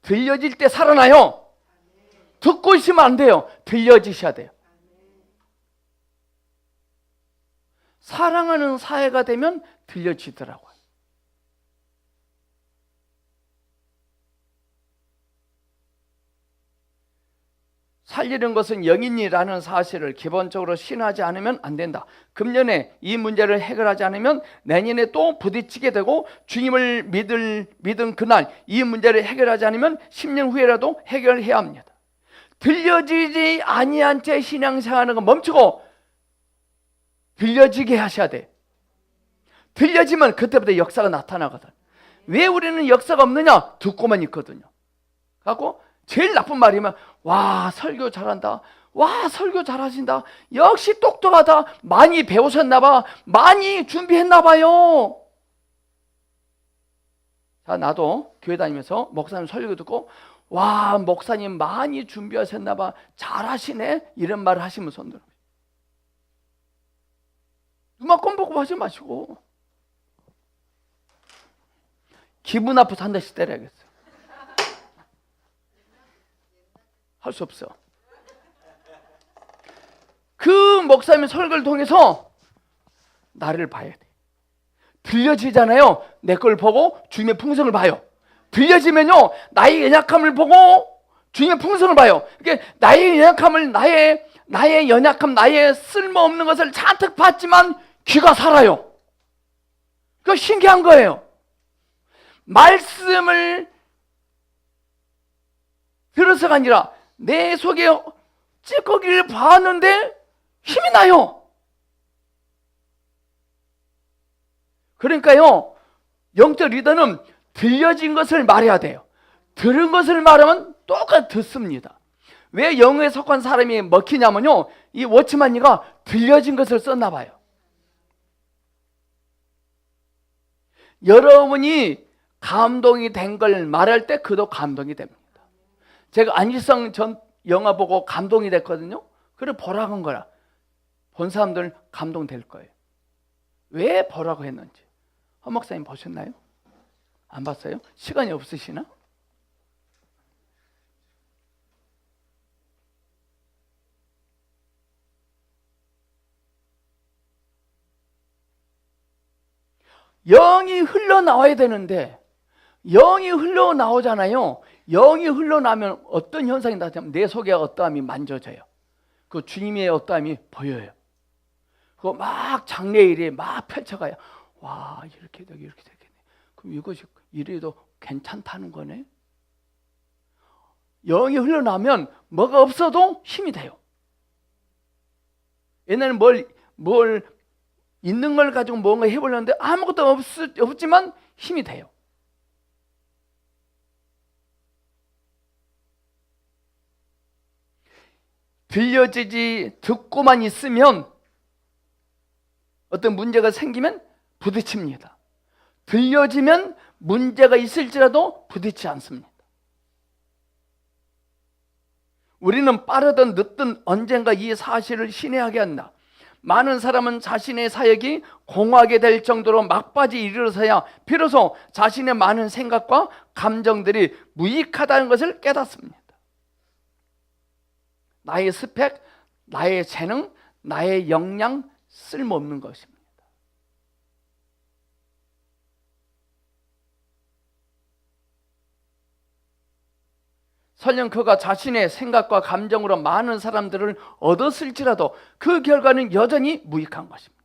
[SPEAKER 1] 들려질 때 살아나요. 듣고 있으면 안 돼요. 들려지셔야 돼요. 사랑하는 사회가 되면 들려지더라고요. 살리는 것은 영이니라는 사실을 기본적으로 신하지 않으면 안 된다. 금년에 이 문제를 해결하지 않으면 내년에 또 부딪히게 되고, 주님을 믿은 그날 이 문제를 해결하지 않으면 10년 후에라도 해결해야 합니다. 들려지지 아니한 채 신앙생활하는 거 멈추고 들려지게 하셔야 돼. 들려지면 그때부터 역사가 나타나거든. 왜 우리는 역사가 없느냐? 듣고만 있거든요. 그래갖고 제일 나쁜 말이면, 와, 설교 잘한다, 와, 설교 잘하신다, 역시 똑똑하다, 많이 배우셨나 봐, 많이 준비했나 봐요. 자, 나도 교회 다니면서 목사님 설교 듣고, 와, 목사님 많이 준비하셨나 봐, 잘하시네, 이런 말을 하시면 손 들어. 눈만 껌보고 하지 마시고 기분 아파서 한 대씩 때려야겠어. 할 수 없어. 그 목사님의 설교를 통해서 나를 봐야 돼. 들려지잖아요. 내 걸 보고 주님의 풍성을 봐요. 들려지면요, 나의 연약함을 보고 주님의 풍성을 봐요. 그러니까 나의 연약함을, 나의 연약함, 나의 쓸모없는 것을 잔뜩 봤지만 귀가 살아요. 그거 신기한 거예요. 말씀을 들어서가 아니라 내 속에 찌꺼기를 봤는데 힘이 나요. 그러니까요, 영적 리더는 들려진 것을 말해야 돼요. 들은 것을 말하면 똑같이 듣습니다. 왜 영에 속한 사람이 먹히냐면요, 이 워치만이가 들려진 것을 썼나 봐요. 여러분이 감동이 된 걸 말할 때 그도 감동이 됩니다. 제가 안일성 전 영화 보고 감동이 됐거든요. 그래 보라고 한 거라. 본 사람들 감동될 거예요. 왜 보라고 했는지. 허 목사님 보셨나요? 안 봤어요? 시간이 없으시나? 영이 흘러나와야 되는데 영이 흘러나오잖아요. 영이 흘러나면 어떤 현상이 나타나면 내 속에 어떠함이 만져져요. 그 주님의 어떠함이 보여요. 그거 막 장래일에 막 펼쳐가요. 와, 이렇게 되겠네, 이렇게 되겠네. 그럼 이것이 이래도 괜찮다는 거네. 영이 흘러나면 뭐가 없어도 힘이 돼요. 옛날에는 뭘 있는 걸 가지고 뭔가 해보려는데 아무것도 없지만 힘이 돼요. 들려지지 듣고만 있으면 어떤 문제가 생기면 부딪힙니다. 들려지면 문제가 있을지라도 부딪히지 않습니다. 우리는 빠르든 늦든 언젠가 이 사실을 신뢰하게 한다. 많은 사람은 자신의 사역이 공허하게 될 정도로 막바지에 이르러서야 비로소 자신의 많은 생각과 감정들이 무익하다는 것을 깨닫습니다. 나의 스펙, 나의 재능, 나의 역량 쓸모없는 것입니다. 설령 그가 자신의 생각과 감정으로 많은 사람들을 얻었을지라도 그 결과는 여전히 무익한 것입니다.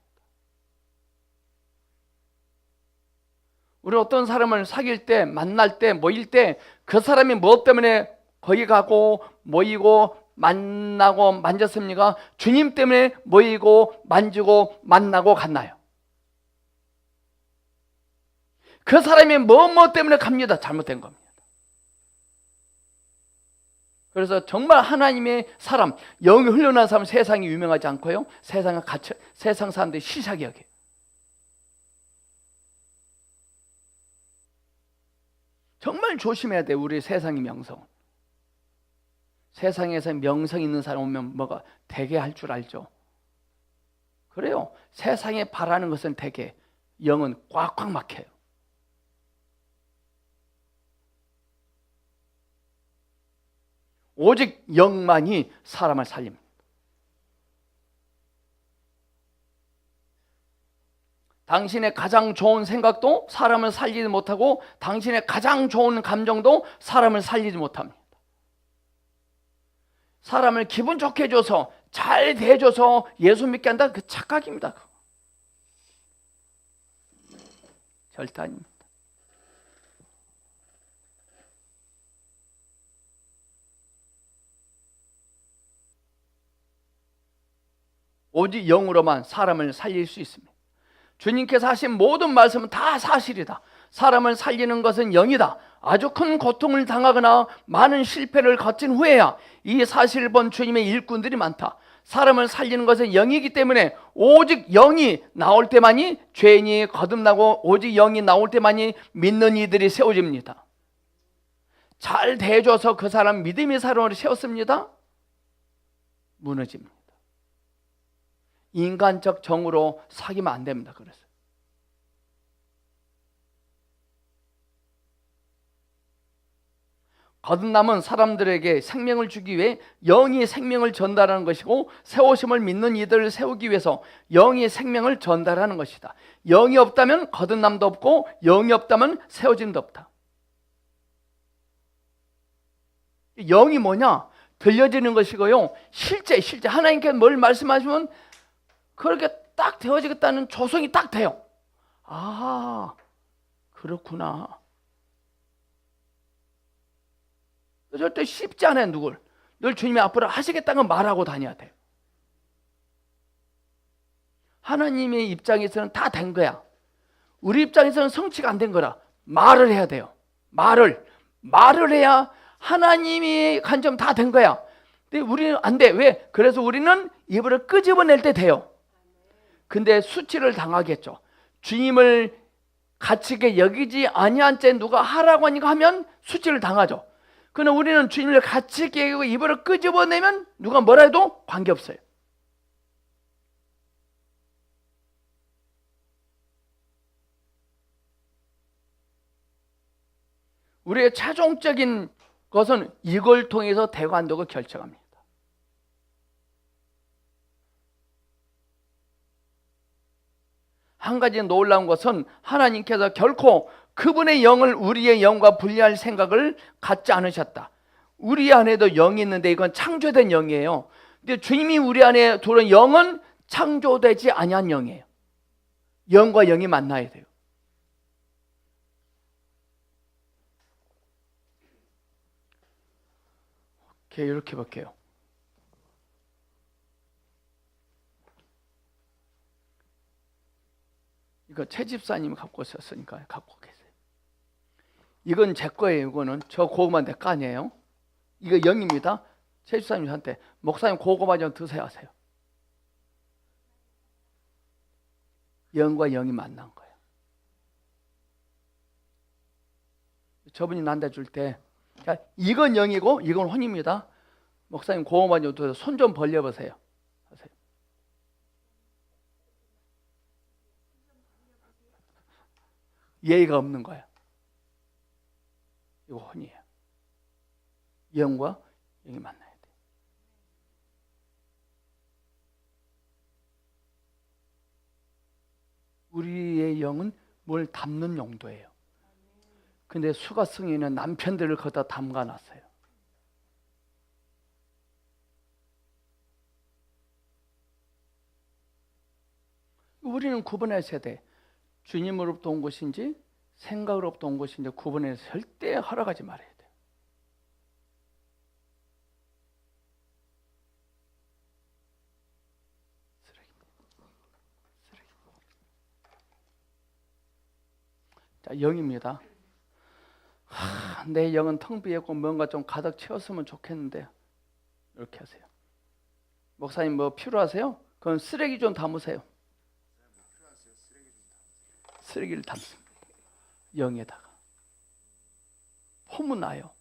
[SPEAKER 1] 우리 어떤 사람을 사귈 때, 만날 때, 모일 때 그 사람이 무엇 때문에 거기 가고 모이고 만나고 만졌습니까? 주님 때문에 모이고 만지고 만나고 갔나요? 그 사람이 무엇 때문에 갑니다. 잘못된 겁니다. 그래서 정말 하나님의 사람, 영이 흘러난 사람 세상이 유명하지 않고요, 세상 사람들이 시시하게 여겨요. 정말 조심해야 돼. 우리 세상의 명성. 세상에서 명성 있는 사람 오면 뭐가 되게 할 줄 알죠. 그래요. 세상에 바라는 것은 되게, 영은 꽉꽉 막혀요. 오직 영만이 사람을 살립니다. 당신의 가장 좋은 생각도 사람을 살리지 못하고 당신의 가장 좋은 감정도 사람을 살리지 못합니다. 사람을 기분 좋게 해줘서 잘 대해줘서 예수 믿게 한다, 그 착각입니다. 절대 아닙니다. 오직 영으로만 사람을 살릴 수 있습니다. 주님께서 하신 모든 말씀은 다 사실이다. 사람을 살리는 것은 영이다. 아주 큰 고통을 당하거나 많은 실패를 거친 후에야 이 사실을 본 주님의 일꾼들이 많다. 사람을 살리는 것은 영이기 때문에 오직 영이 나올 때만이 죄인이 거듭나고 오직 영이 나올 때만이 믿는 이들이 세워집니다. 잘 대해줘서 그 사람 믿음의 사람으로 세웠습니다. 무너집니다. 인간적 정으로 사귀면 안 됩니다. 그래서 거듭남은 사람들에게 생명을 주기 위해 영이 생명을 전달하는 것이고 세우심을 믿는 이들을 세우기 위해서 영이 생명을 전달하는 것이다. 영이 없다면 거듭남도 없고 영이 없다면 세워짐도 없다. 영이 뭐냐? 들려지는 것이고요. 실제 하나님께서 뭘 말씀하시면 그렇게 딱 되어지겠다는 조성이 딱 돼요. 아, 그렇구나. 절대 쉽지 않아요. 누굴 늘 주님이 앞으로 하시겠다는 걸 말하고 다녀야 돼요. 하나님의 입장에서는 다 된 거야. 우리 입장에서는 성취가 안 된 거라 말을 해야 돼요. 말을 해야 하나님이 관점 다 된 거야. 근데 우리는 안 돼. 왜? 그래서 우리는 입을 끄집어낼 때 돼요. 근데 수치를 당하겠죠. 주님을 가치있게 여기지 아니한 채 누가 하라고 하니까 하면 수치를 당하죠. 그러나 우리는 주님을 가치있게 여기고 입을 끄집어내면 누가 뭐라 해도 관계없어요. 우리의 최종적인 것은 이걸 통해서 대관되고 결정합니다. 한 가지 놀라운 것은 하나님께서 결코 그분의 영을 우리의 영과 분리할 생각을 갖지 않으셨다. 우리 안에도 영이 있는데 이건 창조된 영이에요. 근데 주님이 우리 안에 들어온 영은 창조되지 아니한 영이에요. 영과 영이 만나야 돼요. 이렇게 볼게요. 이거 최 집사님이 갖고 오셨으니까 갖고 계세요. 이건 제 거예요. 이거는 저 고구마 내 거 아니에요. 이거 영입니다. 최 집사님한테 목사님 고구마 좀 드세요 하세요. 영과 영이 만난 거예요. 저분이 난다 줄 때 이건 영이고 이건 혼입니다. 목사님 고구마 좀 드세요. 손 좀 벌려보세요 하세요. 예의가 없는 거야. 이거 혼이에요. 영과 영이 만나야 돼. 우리의 영은 뭘 담는 용도예요. 근데 수가성에는 남편들을 거기다 담가놨어요. 우리는 구분해야 돼. 주님으로부터 온 것인지 생각으로부터 온 것인지 구분해서 절대 허락하지 말아야 돼요. 쓰레기. 자, 영입니다. 내 영은 텅 비었고 뭔가 좀 가득 채웠으면 좋겠는데 이렇게 하세요. 목사님 뭐 필요하세요? 그건 쓰레기 좀 담으세요. 쓰레기를 담습니다. 영에다가. 소문나요.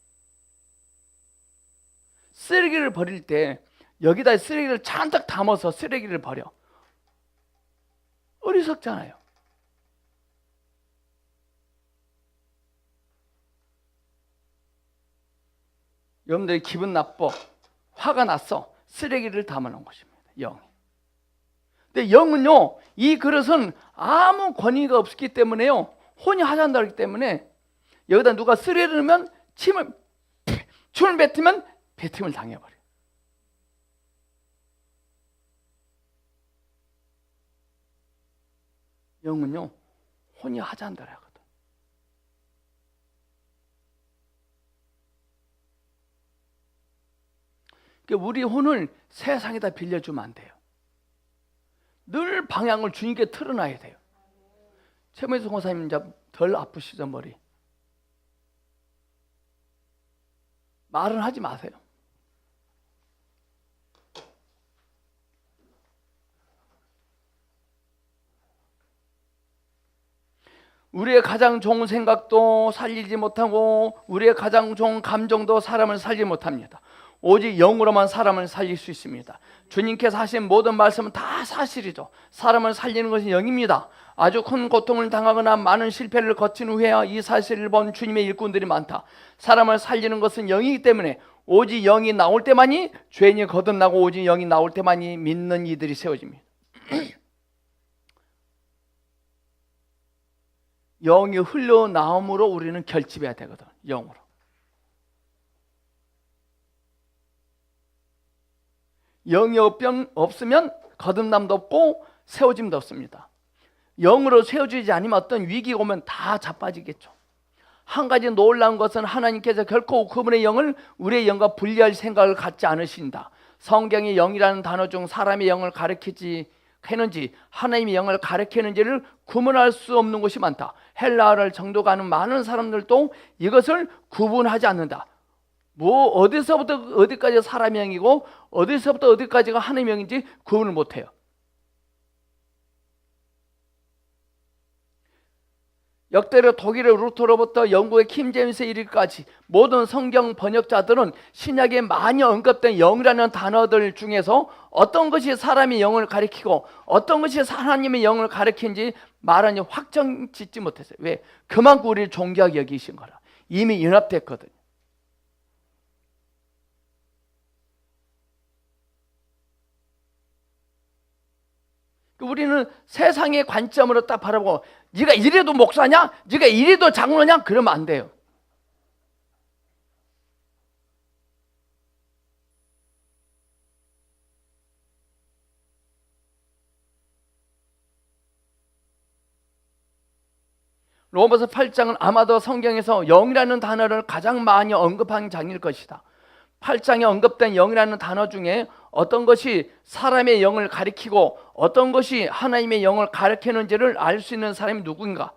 [SPEAKER 1] 쓰레기를 버릴 때 여기다 쓰레기를 잔뜩 담아서 쓰레기를 버려. 어리석잖아요. 여러분들이 기분 나빠, 화가 났어, 쓰레기를 담아놓은 것입니다. 영이. 근데 영은요, 이 그릇은 아무 권위가 없기 때문에요, 혼이 하자한다기 때문에 여기다 누가 쓰레기를 넣으면 침을 뱉으면 뱉음을 당해버려요. 영은요, 혼이 하자한다라 하거든. 그러니까 우리 혼을 세상에다 빌려주면 안 돼요. 늘 방향을 주님께 틀어놔야 돼요. 최문수 권사님 이제 덜 아프시죠, 머리. 말은 하지 마세요. 우리의 가장 좋은 생각도 살리지 못하고 우리의 가장 좋은 감정도 사람을 살리지 못합니다. 오직 영으로만 사람을 살릴 수 있습니다. 주님께서 하신 모든 말씀은 다 사실이죠. 사람을 살리는 것은 영입니다. 아주 큰 고통을 당하거나 많은 실패를 거친 후에야 이 사실을 본 주님의 일꾼들이 많다. 사람을 살리는 것은 영이기 때문에 오직 영이 나올 때만이 죄인이 거듭나고 오직 영이 나올 때만이 믿는 이들이 세워집니다. 영이 흘러나옴으로 우리는 결집해야 되거든. 영으로. 영이 없으면 거듭남도 없고 세워짐도 없습니다. 영으로 세워지지 않으면 어떤 위기가 오면 다 자빠지겠죠. 한 가지 놀라운 것은 하나님께서 결코 그분의 영을 우리의 영과 분리할 생각을 갖지 않으신다. 성경의 영이라는 단어 중 사람의 영을 가리키지 했는지 하나님의 영을 가리키는지를 구분할 수 없는 것이 많다. 헬라어를 정독하는 많은 사람들도 이것을 구분하지 않는다. 뭐 어디서부터 어디까지 사람의 영이고 어디서부터 어디까지가 하나님의 영인지 구분을 못해요. 역대로 독일의 루터로부터 영국의 킴 제임스에 이르기까지 모든 성경 번역자들은 신약에 많이 언급된 영이라는 단어들 중에서 어떤 것이 사람의 영을 가리키고 어떤 것이 하나님의 영을 가리키는지 말하니 확정 짓지 못했어요. 왜? 그만큼 우리를 존귀하게 여기신 거라. 이미 연합됐거든요. 우리는 세상의 관점으로 딱 바라보고 네가 이래도 목사냐? 네가 이래도 장로냐? 그러면 안 돼요. 로마서 8장은 아마도 성경에서 영이라는 단어를 가장 많이 언급한 장일 것이다. 8장에 언급된 영이라는 단어 중에 어떤 것이 사람의 영을 가리키고 어떤 것이 하나님의 영을 가리키는지를 알 수 있는 사람이 누구인가?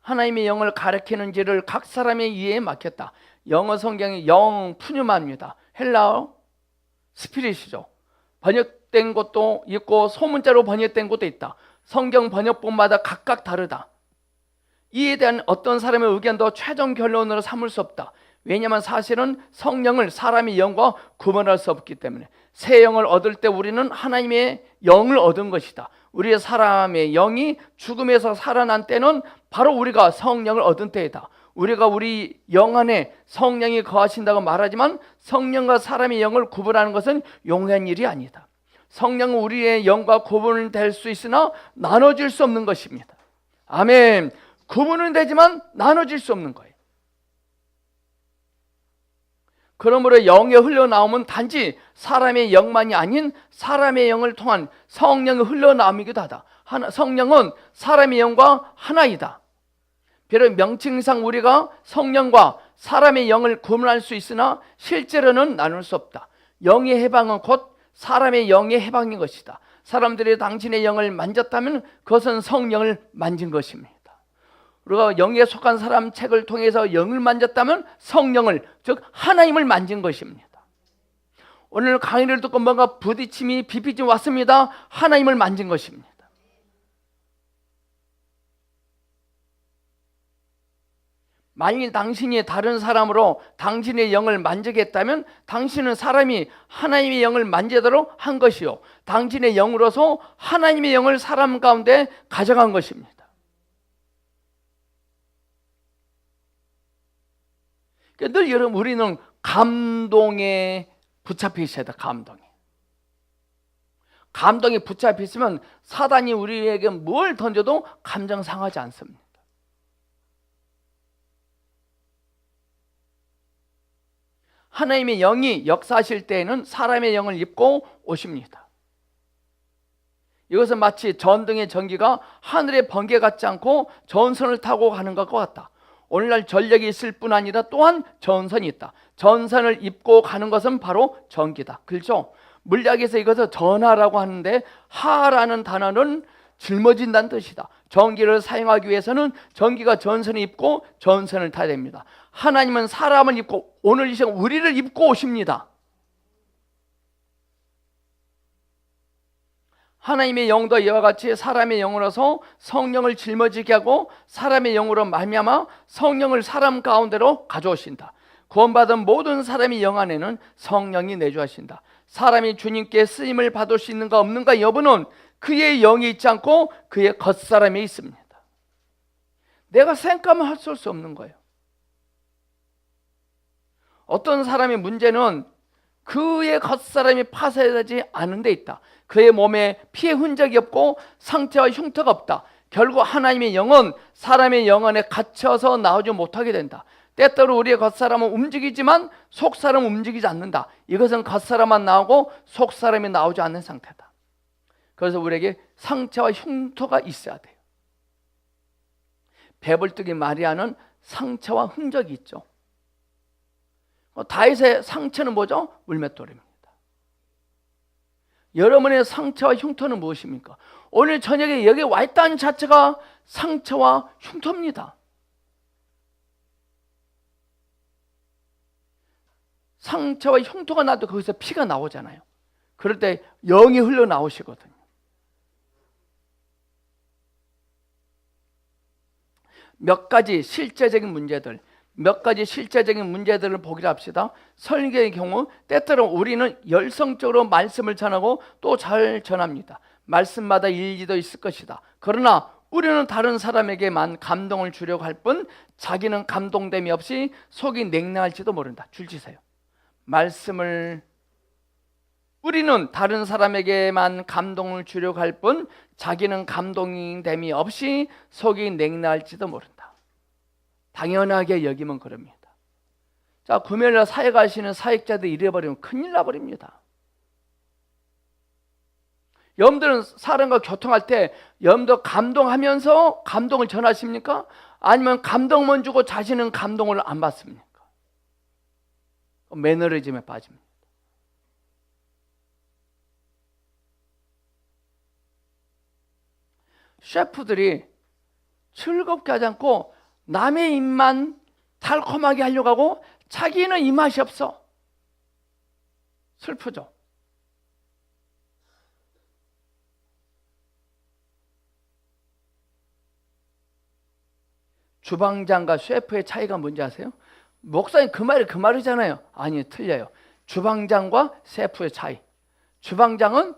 [SPEAKER 1] 하나님의 영을 가리키는지를 각 사람의 이해에 맡겼다. 영어 성경의 영 푸뉴마입니다. 헬라어 스피릿이죠. 번역된 것도 있고 소문자로 번역된 것도 있다. 성경 번역본마다 각각 다르다. 이에 대한 어떤 사람의 의견도 최종 결론으로 삼을 수 없다. 왜냐하면 사실은 성령을 사람의 영과 구분할 수 없기 때문에 새 영을 얻을 때 우리는 하나님의 영을 얻은 것이다. 우리의 사람의 영이 죽음에서 살아난 때는 바로 우리가 성령을 얻은 때이다. 우리가 우리 영 안에 성령이 거하신다고 말하지만 성령과 사람의 영을 구분하는 것은 용이한 일이 아니다. 성령은 우리의 영과 구분될 수 있으나 나눠질 수 없는 것입니다. 아멘. 구분은 되지만 나눠질 수 없는 거예요. 그러므로 영이 흘러나오면 단지 사람의 영만이 아닌 사람의 영을 통한 성령이 흘러나오기도 하다. 성령은 사람의 영과 하나이다. 비록 명칭상 우리가 성령과 사람의 영을 구분할 수 있으나 실제로는 나눌 수 없다. 영의 해방은 곧 사람의 영의 해방인 것이다. 사람들이 당신의 영을 만졌다면 그것은 성령을 만진 것입니다. 우리가 영에 속한 사람 책을 통해서 영을 만졌다면 성령을, 즉 하나님을 만진 것입니다. 오늘 강의를 듣고 뭔가 부딪힘이 비비지 왔습니다. 하나님을 만진 것입니다. 만일 당신이 다른 사람으로 당신의 영을 만지겠다면 당신은 사람이 하나님의 영을 만지도록 한 것이요, 당신의 영으로서 하나님의 영을 사람 가운데 가져간 것입니다. 늘 여러분, 우리는 감동에 붙잡혀 있어야 돼. 감동에 붙잡혀 있으면 사단이 우리에게 뭘 던져도 감정 상하지 않습니다. 하나님의 영이 역사하실 때에는 사람의 영을 입고 오십니다. 이것은 마치 전등의 전기가 하늘의 번개 같지 않고 전선을 타고 가는 것과 같다. 오늘날 전력이 있을 뿐 아니라 또한 전선이 있다. 전선을 입고 가는 것은 바로 전기다. 그렇죠? 물리학에서 이것을 전하라고 하는데, 하라는 단어는 짊어진다는 뜻이다. 전기를 사용하기 위해서는 전기가 전선을 입고 전선을 타야 됩니다. 하나님은 사람을 입고, 오늘 이 시간 우리를 입고 오십니다. 하나님의 영도 이와 같이 사람의 영으로서 성령을 짊어지게 하고 사람의 영으로 말미암아 성령을 사람 가운데로 가져오신다. 구원받은 모든 사람의 영 안에는 성령이 내주하신다. 사람이 주님께 쓰임을 받을 수 있는가 없는가 여부는 그의 영이 있지 않고 그의 겉사람이 있습니다. 내가 생각하면 할 수 없는 거예요. 어떤 사람의 문제는 그의 겉사람이 파쇄되지 않은 데 있다. 그의 몸에 피해 흔적이 없고 상처와 흉터가 없다. 결국 하나님의 영은 사람의 영 안에 갇혀서 나오지 못하게 된다. 때때로 우리의 겉사람은 움직이지만 속사람은 움직이지 않는다. 이것은 겉사람만 나오고 속사람이 나오지 않는 상태다. 그래서 우리에게 상처와 흉터가 있어야 돼요. 배불뚝이 마리아는 상처와 흔적이 있죠. 다윗의 상처는 뭐죠? 물맷돌입니다. 여러분의 상처와 흉터는 무엇입니까? 오늘 저녁에 여기 와 있다는 자체가 상처와 흉터입니다. 상처와 흉터가 나도 거기서 피가 나오잖아요. 그럴 때 영이 흘러나오시거든요. 몇 가지 실제적인 문제들을 보기로 합시다. 설교의 경우 때때로 우리는 열성적으로 말씀을 전하고 또 잘 전합니다. 말씀마다 일리도 있을 것이다. 그러나 우리는 다른 사람에게만 감동을 주려고 할 뿐 자기는 감동됨이 없이 속이 냉랭할지도 모른다. 줄지세요. 우리는 다른 사람에게만 감동을 주려고 할 뿐 자기는 감동됨이 없이 속이 냉랭할지도 모른다. 당연하게 여기면 그럽니다. 자, 금요일날 사회 가시는 사역자들 잃어버리면 큰일 나버립니다. 여러분들은 사람과 교통할 때 여러분들 감동하면서 감동을 전하십니까? 아니면 감동만 주고 자신은 감동을 안 받습니까? 매너리즘에 빠집니다. 셰프들이 즐겁게 하지 않고 남의 입만 달콤하게 하려고 하고 자기는 입맛이 없어. 슬프죠. 주방장과 셰프의 차이가 뭔지 아세요? 목사님 그 말이잖아요. 아니, 틀려요. 주방장과 셰프의 차이. 주방장은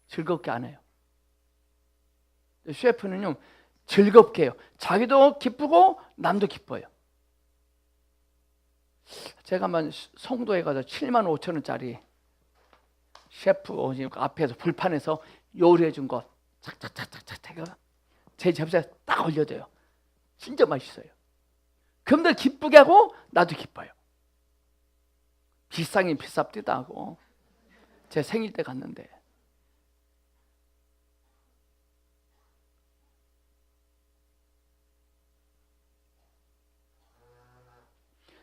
[SPEAKER 1] 즐겁게 안 해요. 셰프는요, 즐겁게 해요. 자기도 기쁘고 남도 기뻐요. 제가 한번 송도에 가서 75,000원짜리 셰프 앞에서 불판에서 요리해 준 거 착착착착착 제 접시에 딱 올려줘요. 진짜 맛있어요. 그럼 더 기쁘게 하고 나도 기뻐요. 비싸긴 비쌉디도 하고 제 생일 때 갔는데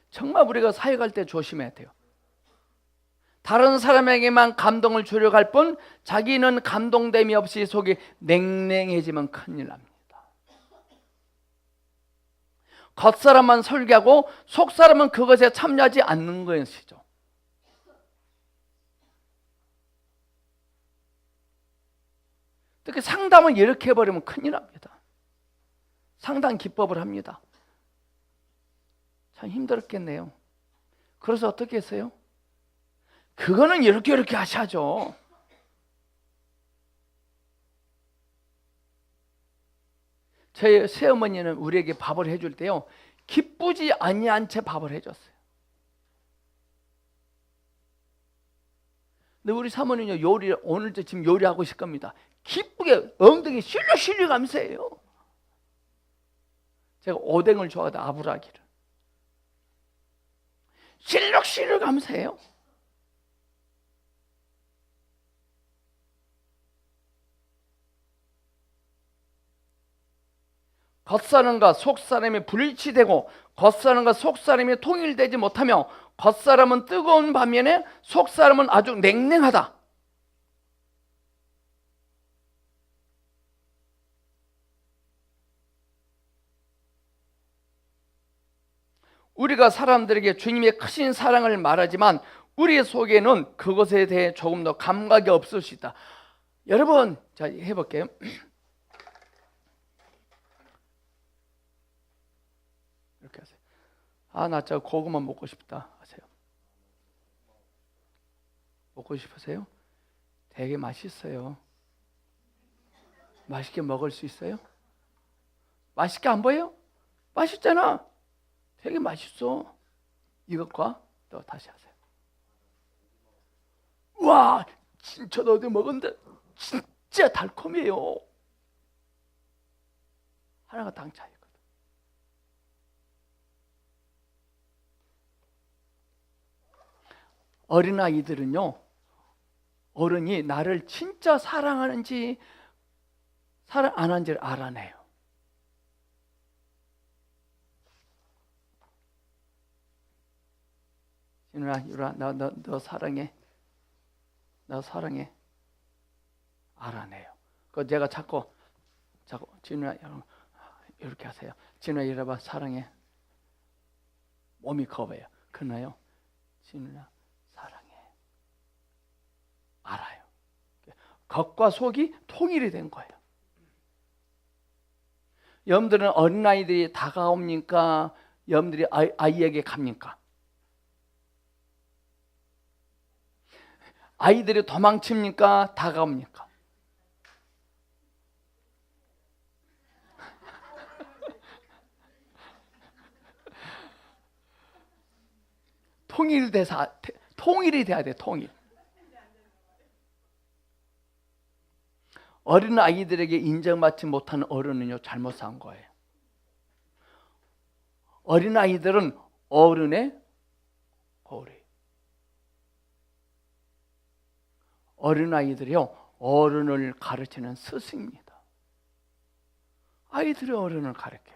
[SPEAKER 1] 정말 우리가 사역할 때 조심해야 돼요. 다른 사람에게만 감동을 주려고 할 뿐 자기는 감동됨이 없이 속이 냉랭해지면 큰일 납니다. 겉사람만 설교하고 속사람은 그것에 참여하지 않는 것이죠. 특히 상담을 이렇게 해버리면 큰일 납니다. 상당 기법을 합니다. 참 힘들었겠네요. 그래서 어떻게 했어요? 그거는 이렇게 하셔야죠. 저희 새어머니는 우리에게 밥을 해줄 때요, 기쁘지 아니한 채 밥을 해줬어요. 근데 우리 사모님은 오늘도 지금 요리하고 있을 겁니다. 기쁘게 엉덩이 실룩실룩 하면서 해요. 제가 오뎅을 좋아하다, 아부라기를. 실룩실룩 하면서 해요. 겉사람과 속사람이 불일치되고 겉사람과 속사람이 통일되지 못하며 겉사람은 뜨거운 반면에 속사람은 아주 냉랭하다. 우리가 사람들에게 주님의 크신 사랑을 말하지만 우리 속에는 그것에 대해 조금 더 감각이 없을 수 있다. 여러분, 자, 해볼게요. 이렇게 하세요. 아, 나 저 고구마 먹고 싶다 하세요. 먹고 싶으세요? 되게 맛있어요. 맛있게 먹을 수 있어요? 맛있게 안 보여요? 맛있잖아. 되게 맛있어. 이것과 또 다시 하세요. 와, 진짜 너도 먹었는데 진짜 달콤해요. 하나가 당 차이거든. 어린아이들은요, 어른이 나를 진짜 사랑하는지 사랑 안 하는지를 알아내요. 유라, 너 사랑해. 너 사랑해. 알아내요. 그 제가 자꾸 진우야, 이렇게 하세요. 진우야, 이래봐. 사랑해. 몸이 겁해요. 그러나요, 진우야, 사랑해. 알아요. 겉과 속이 통일이 된 거예요. 여러분들은 어린아이들이 다가옵니까? 여러분들이 아이에게 갑니까? 아이들이 도망칩니까? 다가옵니까? 통일이 돼야 돼. 통일. 어린 아이들에게 인정받지 못하는 어른은요, 잘못 산 거예요. 어린 아이들은 어른의 거울이. 어린 아이들이요, 어른을 가르치는 스승입니다. 아이들이 어른을 가르쳐요.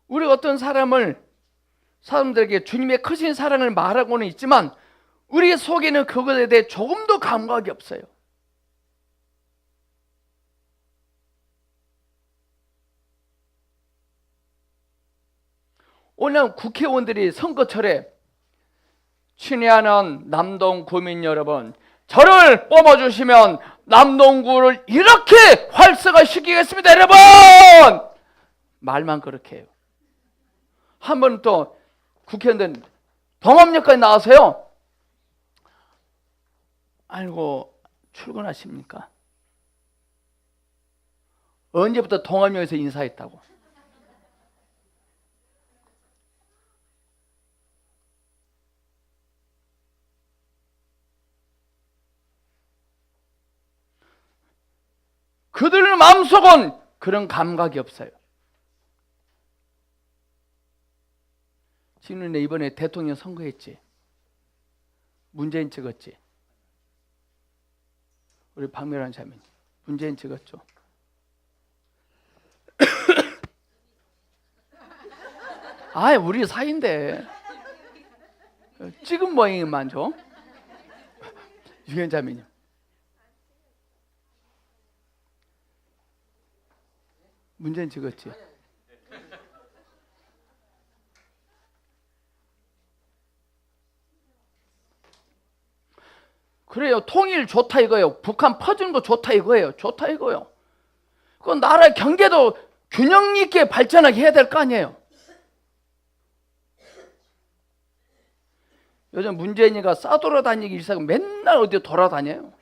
[SPEAKER 1] 우리 어떤 사람들에게 주님의 크신 사랑을 말하고는 있지만 우리 속에는 그것에 대해 조금도 감각이 없어요. 오늘 국회의원들이 선거철에 친애하는 남동 구민 여러분, 저를 뽑아주시면 남동구를 이렇게 활성화시키겠습니다, 여러분! 말만 그렇게 해요. 한 번 또 국회의원들 동암역까지 나와서요, 아이고, 출근하십니까? 언제부터 동암역에서 인사했다고? 그들의 마음속은 그런 감각이 없어요. 지금 이번에 대통령 선거했지? 문재인 찍었지? 우리 박멸한 자매님 문재인 찍었죠? 아, 우리 사이인데 찍은 모양만 줘. 유현 자매님 문재인 찍었지? 그래요. 통일 좋다 이거예요. 북한 퍼주는 거 좋다 이거예요. 좋다 이거예요. 그 나라의 경제도 균형 있게 발전하게 해야 될 거 아니에요. 요즘 문재인이가 싸돌아다니기 일사고 맨날 어디 돌아다녀요.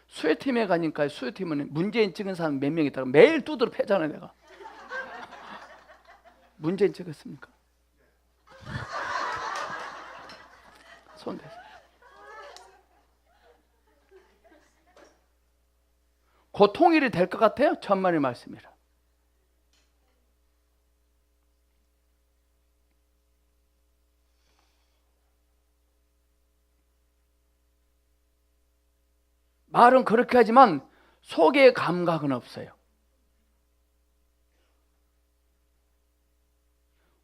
[SPEAKER 1] 수혜팀에 가니까 수혜팀은 문재인 찍은 사람 몇 명 있다고 매일 두드려 패잖아요. 내가 문재인 찍었습니까? 손 대세요. 곧 통일이 될 것 같아요. 천만의 말씀이라. 말은 그렇게 하지만 속의 감각은 없어요.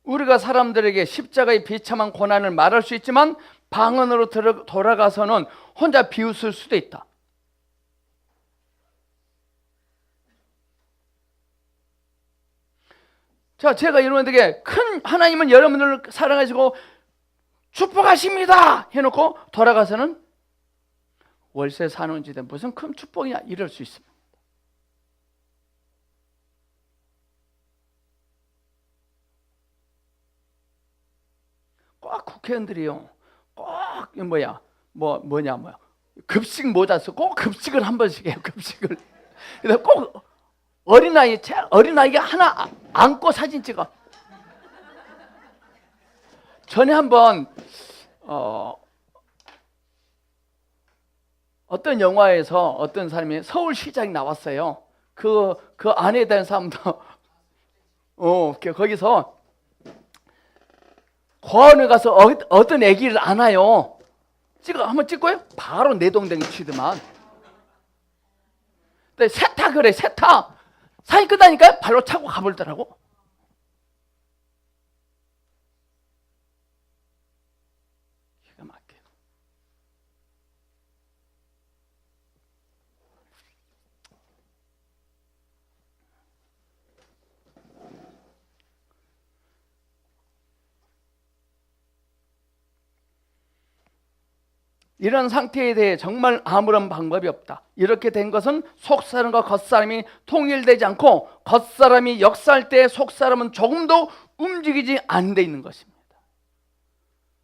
[SPEAKER 1] 우리가 사람들에게 십자가의 비참한 고난을 말할 수 있지만 방언으로 돌아가서는 혼자 비웃을 수도 있다. 자, 제가 여러분들에게 큰 하나님은 여러분들을 사랑하시고 축복하십니다 해놓고 돌아가서는 월세 사는 집에 무슨 큰 축복이냐 이럴 수 있습니다. 꼭 국회의원들이요. 꼭 급식 모자 쓰고 꼭 급식을 한 번씩 해요. 급식을. 그래서 꼭 어린아이가 하나 안고 사진 찍어. 전에 한번 어떤 영화에서 어떤 사람이 서울시장이 나왔어요. 그 안에 대한 사람도 거기서 고아원에 가서 어떤 아기를 안아요. 한번 찍고요. 바로 내동댕이 치더만. 근데 세타 사진 끝나니까 발로 차고 가버리더라고. 기가 막혀. 이런 상태에 대해 정말 아무런 방법이 없다. 이렇게 된 것은 속사람과 겉사람이 통일되지 않고 겉사람이 역사할 때 속사람은 조금도 움직이지 않는 있는 것입니다.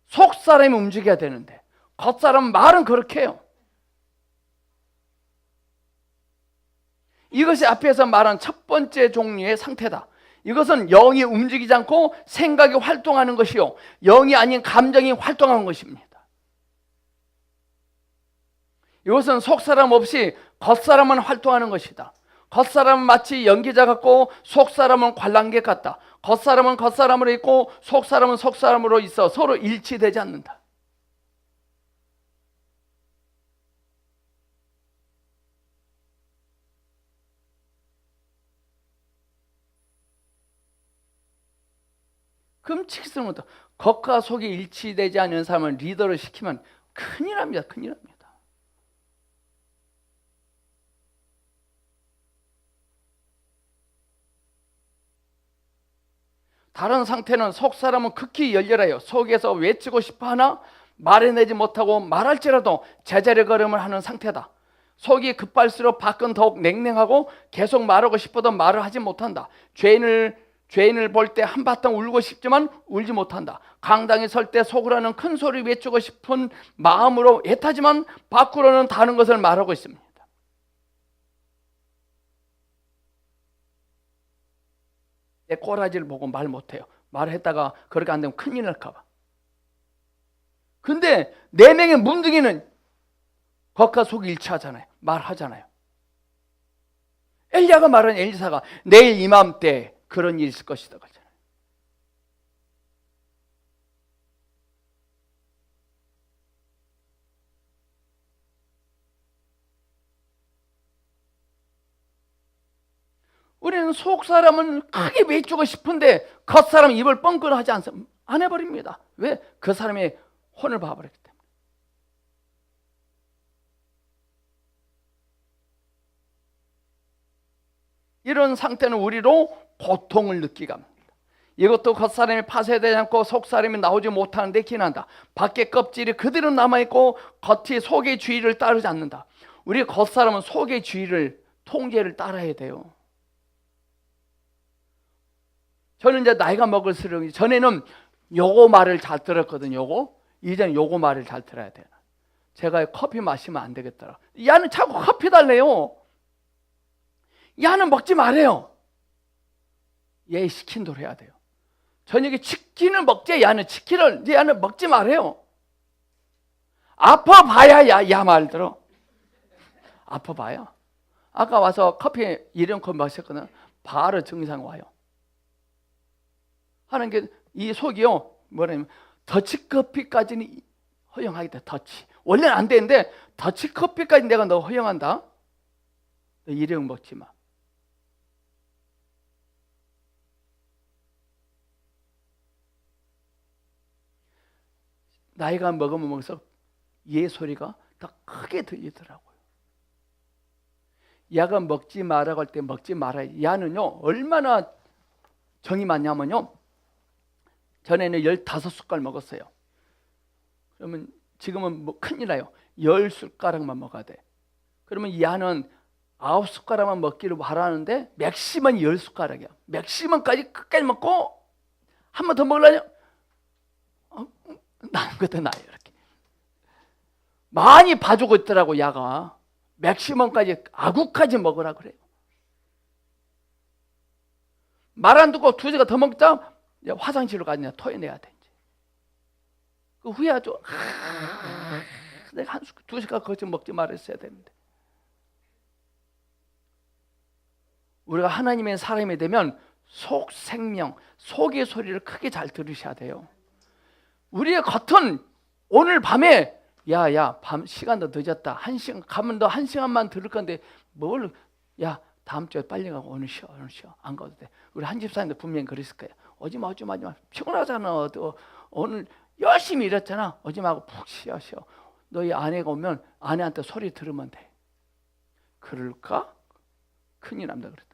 [SPEAKER 1] 속사람이 움직여야 되는데 겉사람은 말은 그렇게 해요. 이것이 앞에서 말한 첫 번째 종류의 상태다. 이것은 영이 움직이지 않고 생각이 활동하는 것이요, 영이 아닌 감정이 활동하는 것입니다. 이것은 속사람 없이 겉사람만 활동하는 것이다. 겉사람은 마치 연기자 같고 속사람은 관람객 같다. 겉사람은 겉사람으로 있고 속사람은 속사람으로 있어 서로 일치되지 않는다. 끔찍스러운 것도 겉과 속이 일치되지 않는 사람은 리더를 시키면 큰일 납니다. 큰일 납니다. 다른 상태는 속사람은 극히 열렬해요. 속에서 외치고 싶어하나 말해내지 못하고 말할지라도 제자리 걸음을 하는 상태다. 속이 급할수록 밖은 더욱 냉랭하고 계속 말하고 싶어도 말을 하지 못한다. 죄인을 볼 때 한바탕 울고 싶지만 울지 못한다. 강당에 설 때 속으로는 큰 소리 외치고 싶은 마음으로 애타지만 밖으로는 다른 것을 말하고 있습니다. 내 꼬라지를 보고 말 못해요. 말했다가 그렇게 안 되면 큰일 날까 봐. 근데 4명의 문둥이는 겉과 속이 일치하잖아요. 말하잖아요. 엘리야가 말한 엘리사가 내일 이맘때 그런 일이 있을 것이다 그러잖아요. 우리는 속 사람은 크게 외치고 싶은데 겉 사람은 입을 뻥끗 하지 않습니다. 안 해버립니다. 왜? 그 사람의 혼을 봐버렸기 때문에. 이런 상태는 우리로 고통을 느끼게 합니다. 이것도 겉사람이 파쇄되지 않고 속사람이 나오지 못하는데 기난다. 밖에 껍질이 그대로 남아있고 겉이 속의 주의를 따르지 않는다. 우리 겉사람은 속의 주의를, 통제를 따라야 돼요. 저는 이제 나이가 먹을수록, 전에는 요거 말을 잘 들었거든요. 이제는 요거 말을 잘 들어야 돼요. 제가 커피 마시면 안 되겠더라. 야는 자꾸 커피 달래요. 야는 먹지 말아요. 얘 시킨 대로 해야 돼요. 저녁에 치킨을 먹지, 야는 먹지 말아요. 아파봐야 야 말 들어. 아파봐야. 아까 와서 커피 이런 컵 마셨거든. 바로 증상 와요. 하는 게 이 속이요, 뭐냐면 더치커피까지는 허용하겠다. 더치. 원래는 안 되는데 더치커피까지 내가 너 허용한다. 너 일회용 먹지 마. 나이가 먹으면 먹어서 얘 소리가 더 크게 들리더라고요. 야가 먹지 말라고 할 때 먹지 말아야. 야는요 얼마나 정이 많냐면요, 전에는 15숟갈 먹었어요. 그러면 지금은 뭐 큰일 나요. 10숟가락만 먹어야 돼. 그러면 야는 9숟가락만 먹기를 바라는데 맥시멈 10숟가락이야. 맥시멈까지 끝까지 먹고 한 번 더 먹으려냐? 나는 것도 나요. 이렇게 많이 봐주고 있더라고. 야가 맥시멈까지, 아구까지 먹으라 그래요. 말 안 듣고 2시간 더 먹자 화장실로 가냐, 토해내야 돼. 그 후회하죠. 내가 2시간 거쳐 먹지 말았어야 되는데. 우리가 하나님의 사람이 되면 속 생명, 속의 소리를 크게 잘 들으셔야 돼요. 우리의 겉은 오늘 밤에 야 밤 시간도 늦었다. 1시간 가면 너 1시간만 들을 건데 뭘, 야 다음 주에 빨리 가고 오늘 쉬어 안 가도 돼. 우리 한 집사님도 분명히 그랬을 거예요. 오지마 피곤하잖아. 오늘 열심히 일했잖아. 오지마 하고 푹 쉬어. 너희 아내가 오면 아내한테 소리 들으면 돼. 그럴까? 큰일 납니다. 그랬다.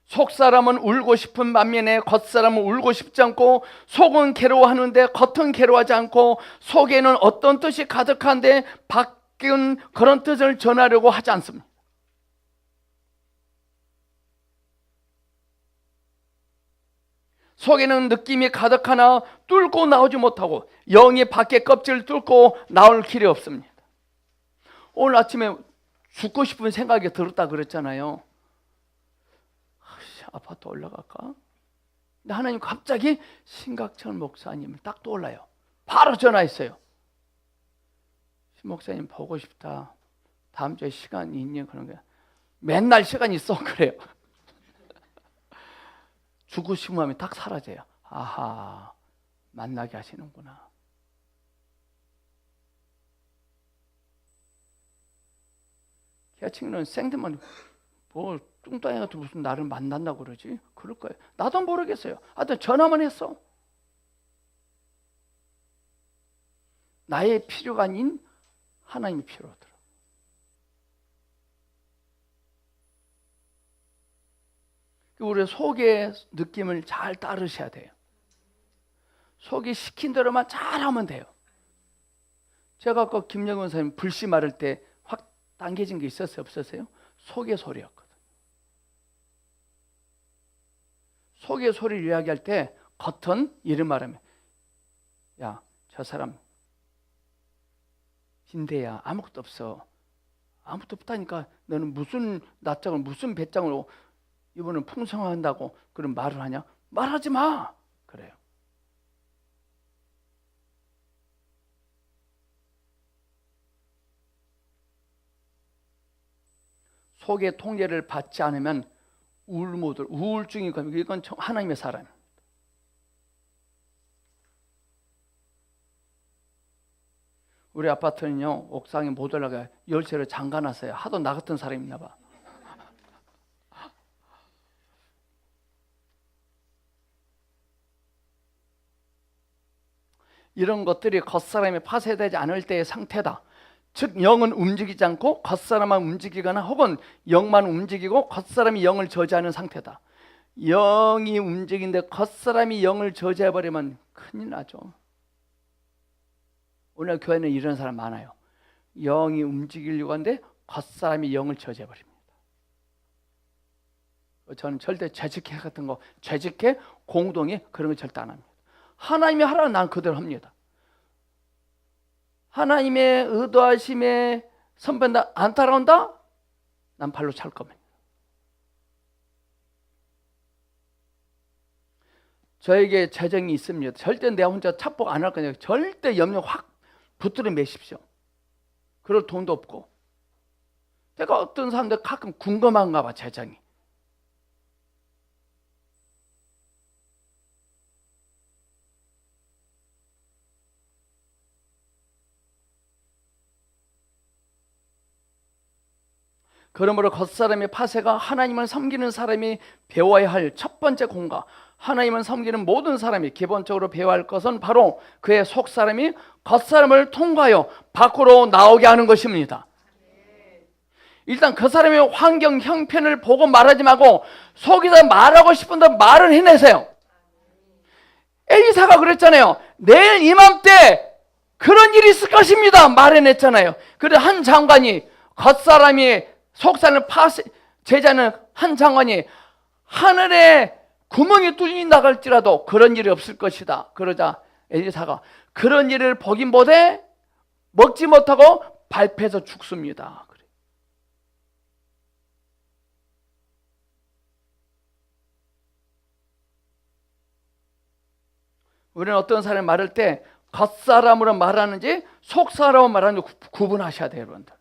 [SPEAKER 1] 속사람은 울고 싶은 반면에 겉사람은 울고 싶지 않고, 속은 괴로워하는데 겉은 괴로워하지 않고, 속에는 어떤 뜻이 가득한데 밖은 그런 뜻을 전하려고 하지 않습니다. 속에는 느낌이 가득하나 뚫고 나오지 못하고, 영이 밖에 껍질을 뚫고 나올 길이 없습니다. 오늘 아침에 죽고 싶은 생각이 들었다 그랬잖아요. 아파트 올라갈까? 근데 하나님 갑자기 신각천 목사님을 딱 떠올라요. 바로 전화했어요. 신 목사님 보고 싶다. 다음 주에 시간이 있니? 그런 거야. 맨날 시간 있어. 그래요. 죽고 싶은 마음이 딱 사라져요. 아하, 만나게 하시는구나. 개친구는 생들만 뭐 뚱땅이 같은 무슨 나를 만난다고 그러지? 그럴 거예요. 나도 모르겠어요. 하여튼 전화만 했어. 나의 필요가 아닌 하나님이 필요하더라. 우리 속의 느낌을 잘 따르셔야 돼요. 속이 시킨 대로만 잘하면 돼요. 제가 아까 김영은 선생님 불씨 마를 때 확 당겨진 게 있었어요? 없었어요? 속의 소리였거든. 속의 소리를 이야기할 때 겉은 이런 말하면, 야, 저 사람 빈대야. 아무것도 없어. 아무것도 없다니까 너는 무슨 낯장을 무슨 배짱으로 이번은 풍성한다고 그런 말을 하냐? 말하지 마. 그래요. 속의 통제를 받지 않으면 우울증이 겁니다. 이건 하나님의 사람. 우리 아파트는요, 옥상에 못 올라가요. 열쇠를 잠가놨어요. 하도 나 같은 사람이 있나 봐. 이런 것들이 겉사람이 파쇄되지 않을 때의 상태다. 즉 영은 움직이지 않고 겉사람만 움직이거나 혹은 영만 움직이고 겉사람이 영을 저지하는 상태다. 영이 움직이는데 겉사람이 영을 저지해버리면 큰일 나죠. 오늘 교회는 이런 사람 많아요. 영이 움직이려고 하는데 겉사람이 영을 저지해버립니다. 저는 절대 죄직회 같은 거, 죄직회, 공동회 그런 거 절대 안 합니다. 하나님이 하라는 난 그대로 합니다. 하나님의 의도하심에 선배다 안 따라온다? 난 발로 찰 겁니다. 저에게 재정이 있습니다. 절대 내가 혼자 착복 안 할 거냐. 절대 염려 확 붙들어 매십시오. 그럴 돈도 없고. 제가 어떤 사람들 가끔 궁금한가 봐, 재정이. 그러므로 겉사람의 파쇄가 하나님을 섬기는 사람이 배워야 할 첫 번째 공과 하나님을 섬기는 모든 사람이 기본적으로 배워야 할 것은 바로 그의 속사람이 겉사람을 통과하여 밖으로 나오게 하는 것입니다. 일단 그 사람의 환경 형편을 보고 말하지 말고 속에서 말하고 싶은 대로 말을 해내세요. 엘리사가 그랬잖아요. 내일 이맘때 그런 일이 있을 것입니다. 말해냈잖아요. 그런데 한 장관이 겉사람이 속사람을 제자는 한 장관이 하늘에 구멍이 뚫리 나갈지라도 그런 일이 없을 것이다. 그러자 엘리사가 그런 일을 보긴 보되 먹지 못하고 발패해서 죽습니다. 우리는 어떤 사람이 말할 때 겉사람으로 말하는지 속사람으로 말하는지 구분하셔야 돼요, 여러분들.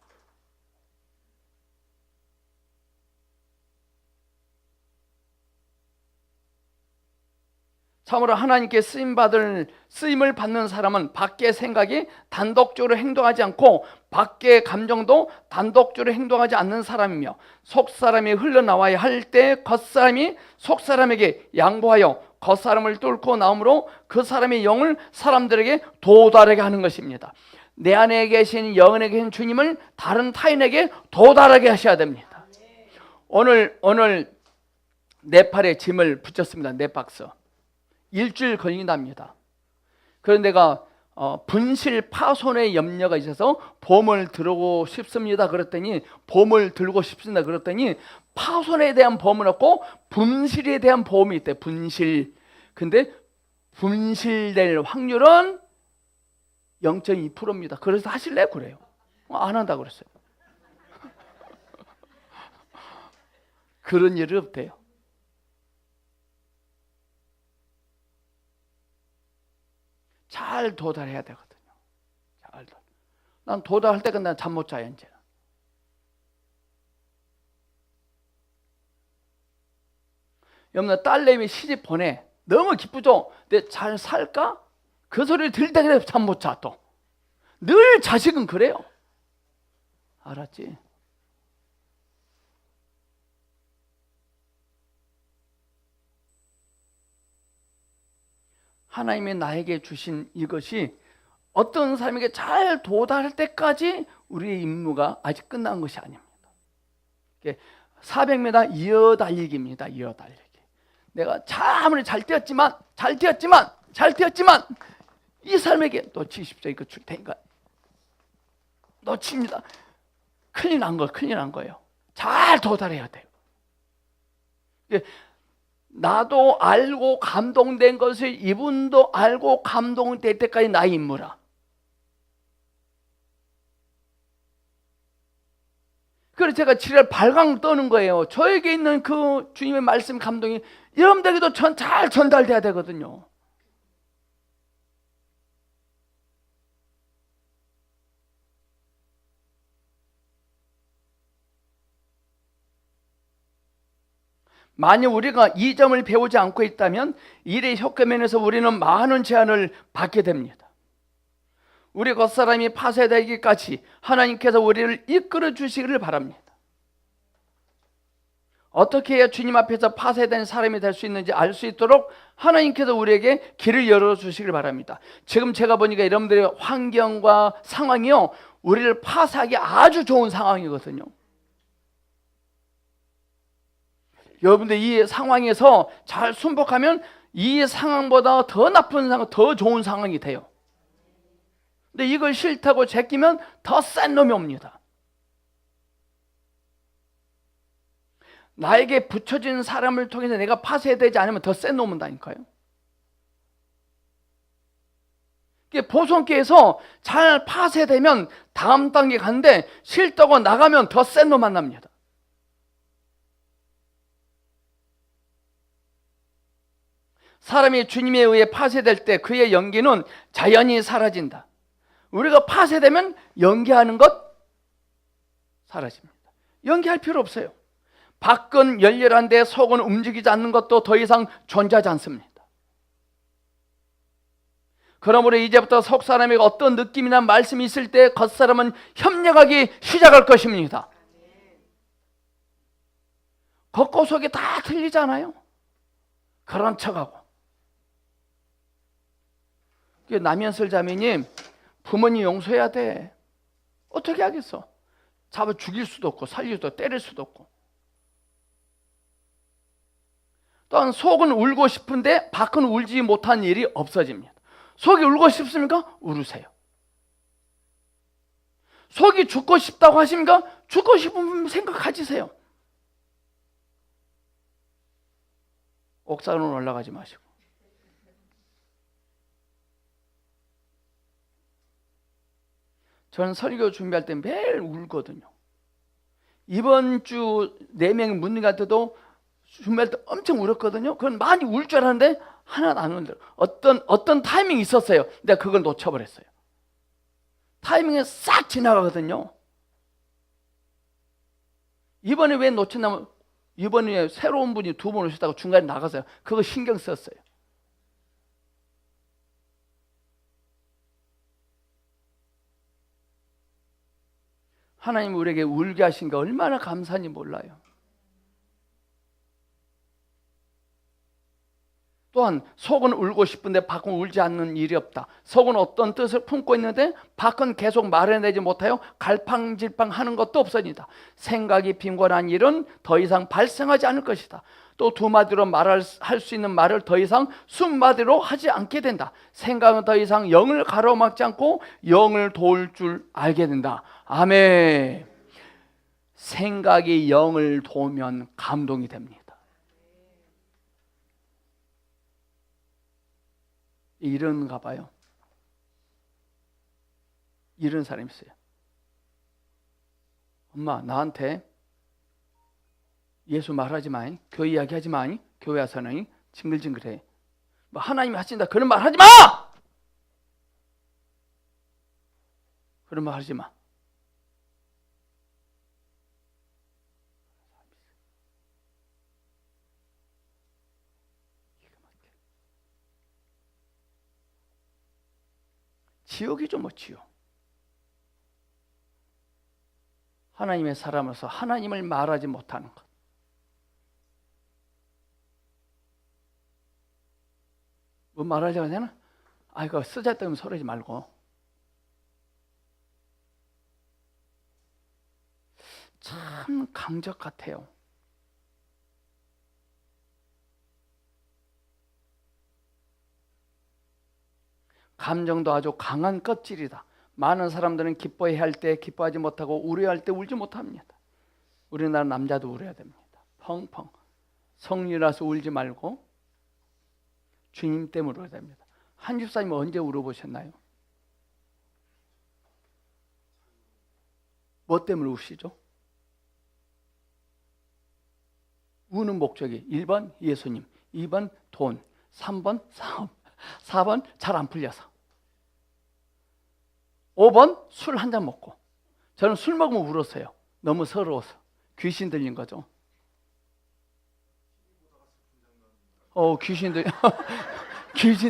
[SPEAKER 1] 참으로 하나님께 쓰임을 받는 사람은 밖의 생각이 단독적으로 행동하지 않고 밖의 감정도 단독적으로 행동하지 않는 사람이며 속사람이 흘러나와야 할 때 겉사람이 속사람에게 양보하여 겉사람을 뚫고 나오므로 그 사람의 영을 사람들에게 도달하게 하는 것입니다. 내 안에 계신 영 안에 계신 주님을 다른 타인에게 도달하게 하셔야 됩니다. 오늘 내 팔에 짐을 붙였습니다. 4박스. 일주일 걸린답니다. 그런데 내가 분실 파손의 염려가 있어서 보험을 들고 싶습니다. 그랬더니 보험을 들고 싶습니다. 그랬더니 파손에 대한 보험은 없고 분실에 대한 보험이 있대. 분실. 근데 분실될 확률은 0.2%입니다. 그래서 하실래? 그래요. 안 한다고 그랬어요. 그런 일이 없대요. 잘 도달해야 되거든요. 난 도달할 때가 난 잠 못 자요, 이제. 여러분, 딸내미 시집 보내. 너무 기쁘죠? 근데 잘 살까? 그 소리를 들을 때까지 잠 못 자, 또. 늘 자식은 그래요. 알았지? 하나님이 나에게 주신 이것이 어떤 사람에게 잘 도달할 때까지 우리의 임무가 아직 끝난 것이 아닙니다. 400m 이어달리기입니다. 이어달리기. 내가 아무리 잘 뛰었지만 이 사람에게 놓치십시오. 이거 줄 테니까 놓칩니다. 큰일 난 거예요. 잘 도달해야 돼요. 나도 알고 감동된 것을 이분도 알고 감동될 때까지 나의 임무라. 그래서 제가 지랄 발광 떠는 거예요. 저에게 있는 그 주님의 말씀 감동이 여러분들에게도 잘 전달돼야 되거든요. 만약 우리가 이 점을 배우지 않고 있다면 일의 효과면에서 우리는 많은 제한을 받게 됩니다. 우리 겉사람이 파쇄되기까지 하나님께서 우리를 이끌어 주시기를 바랍니다. 어떻게 해야 주님 앞에서 파쇄된 사람이 될 수 있는지 알 수 있도록 하나님께서 우리에게 길을 열어주시길 바랍니다. 지금 제가 보니까 여러분들의 환경과 상황이요, 우리를 파쇄하기 아주 좋은 상황이거든요. 여러분들 이 상황에서 잘 순복하면 이 상황보다 더 나쁜 상황, 더 좋은 상황이 돼요. 근데 이걸 싫다고 제끼면 더 센 놈이 옵니다. 나에게 붙여진 사람을 통해서 내가 파쇄되지 않으면 더 센 놈 온다니까요. 보성교에서 잘 파쇄되면 다음 단계 가는데 싫다고 나가면 더 센 놈 만납니다. 사람이 주님에 의해 파쇄될 때 그의 연기는 자연히 사라진다. 우리가 파쇄되면 연기하는 것 사라집니다. 연기할 필요 없어요. 밖은 열렬한데 속은 움직이지 않는 것도 더 이상 존재하지 않습니다. 그러므로 이제부터 속 사람에게 어떤 느낌이나 말씀이 있을 때 겉사람은 협력하기 시작할 것입니다. 겉과 속이 다 틀리잖아요. 그런 척하고. 남현슬 자매님, 부모님 용서해야 돼. 어떻게 하겠어? 잡아 죽일 수도 없고 살릴 수도 없고 때릴 수도 없고. 또한 속은 울고 싶은데 밖은 울지 못한 일이 없어집니다. 속이 울고 싶습니까? 울으세요. 속이 죽고 싶다고 하십니까? 죽고 싶으면 생각 가지세요. 옥상으로 올라가지 마시고. 저는 설교 준비할 때 매일 울거든요. 이번 주 4명 묻는 것 같아도 준비할 때 엄청 울었거든요. 그건 많이 울 줄 알았는데 하나도 안 울더라고요. 어떤 타이밍이 있었어요. 근데 그걸 놓쳐버렸어요. 타이밍이 싹 지나가거든요. 이번에 왜 놓쳤냐면 이번에 새로운 분이 2번 오셨다고 중간에 나가서요. 그거 신경 썼어요. 하나님이 우리에게 울게 하신 게 얼마나 감사한지 몰라요. 또한 속은 울고 싶은데 밖은 울지 않는 일이 없다. 속은 어떤 뜻을 품고 있는데 밖은 계속 말해내지 못하여 갈팡질팡하는 것도 없어진다. 생각이 빈곤한 일은 더 이상 발생하지 않을 것이다. 또 2마디로 할 수 있는 말을 더 이상 20마디로 하지 않게 된다. 생각은 더 이상 영을 가로막지 않고 영을 도울 줄 알게 된다. 아멘. 생각이 영을 도우면 감동이 됩니다. 이런가 봐요. 이런 사람이 있어요. 엄마, 나한테 예수 말하지 마, 교회 이야기하지 마, 교회 와서는 징글징글해. 뭐 하나님이 하신다 그런 말 하지 마! 그런 말 하지 마. 지옥이죠, 뭐 지옥. 하나님의 사람으로서 하나님을 말하지 못하는 것. 뭐 말하려고 하잖아? 이거 쓰잘데없는 소리 하지 말고. 참 강적 같아요. 감정도 아주 강한 껍질이다. 많은 사람들은 기뻐해야 할 때 기뻐하지 못하고 우려할 때 울지 못합니다. 우리나라 남자도 울어야 됩니다. 펑펑. 성리라서 울지 말고 주님 때문에 울어야 됩니다. 한 집사님 언제 울어보셨나요? 뭐 때문에 우시죠? 우는 목적이 1번 예수님, 2번 돈, 3번 사업, 4번 잘 안 풀려서, 5번 술 한 잔 먹고. 저는 술 먹으면 울었어요. 너무 서러워서. 귀신 들린 거죠. 귀신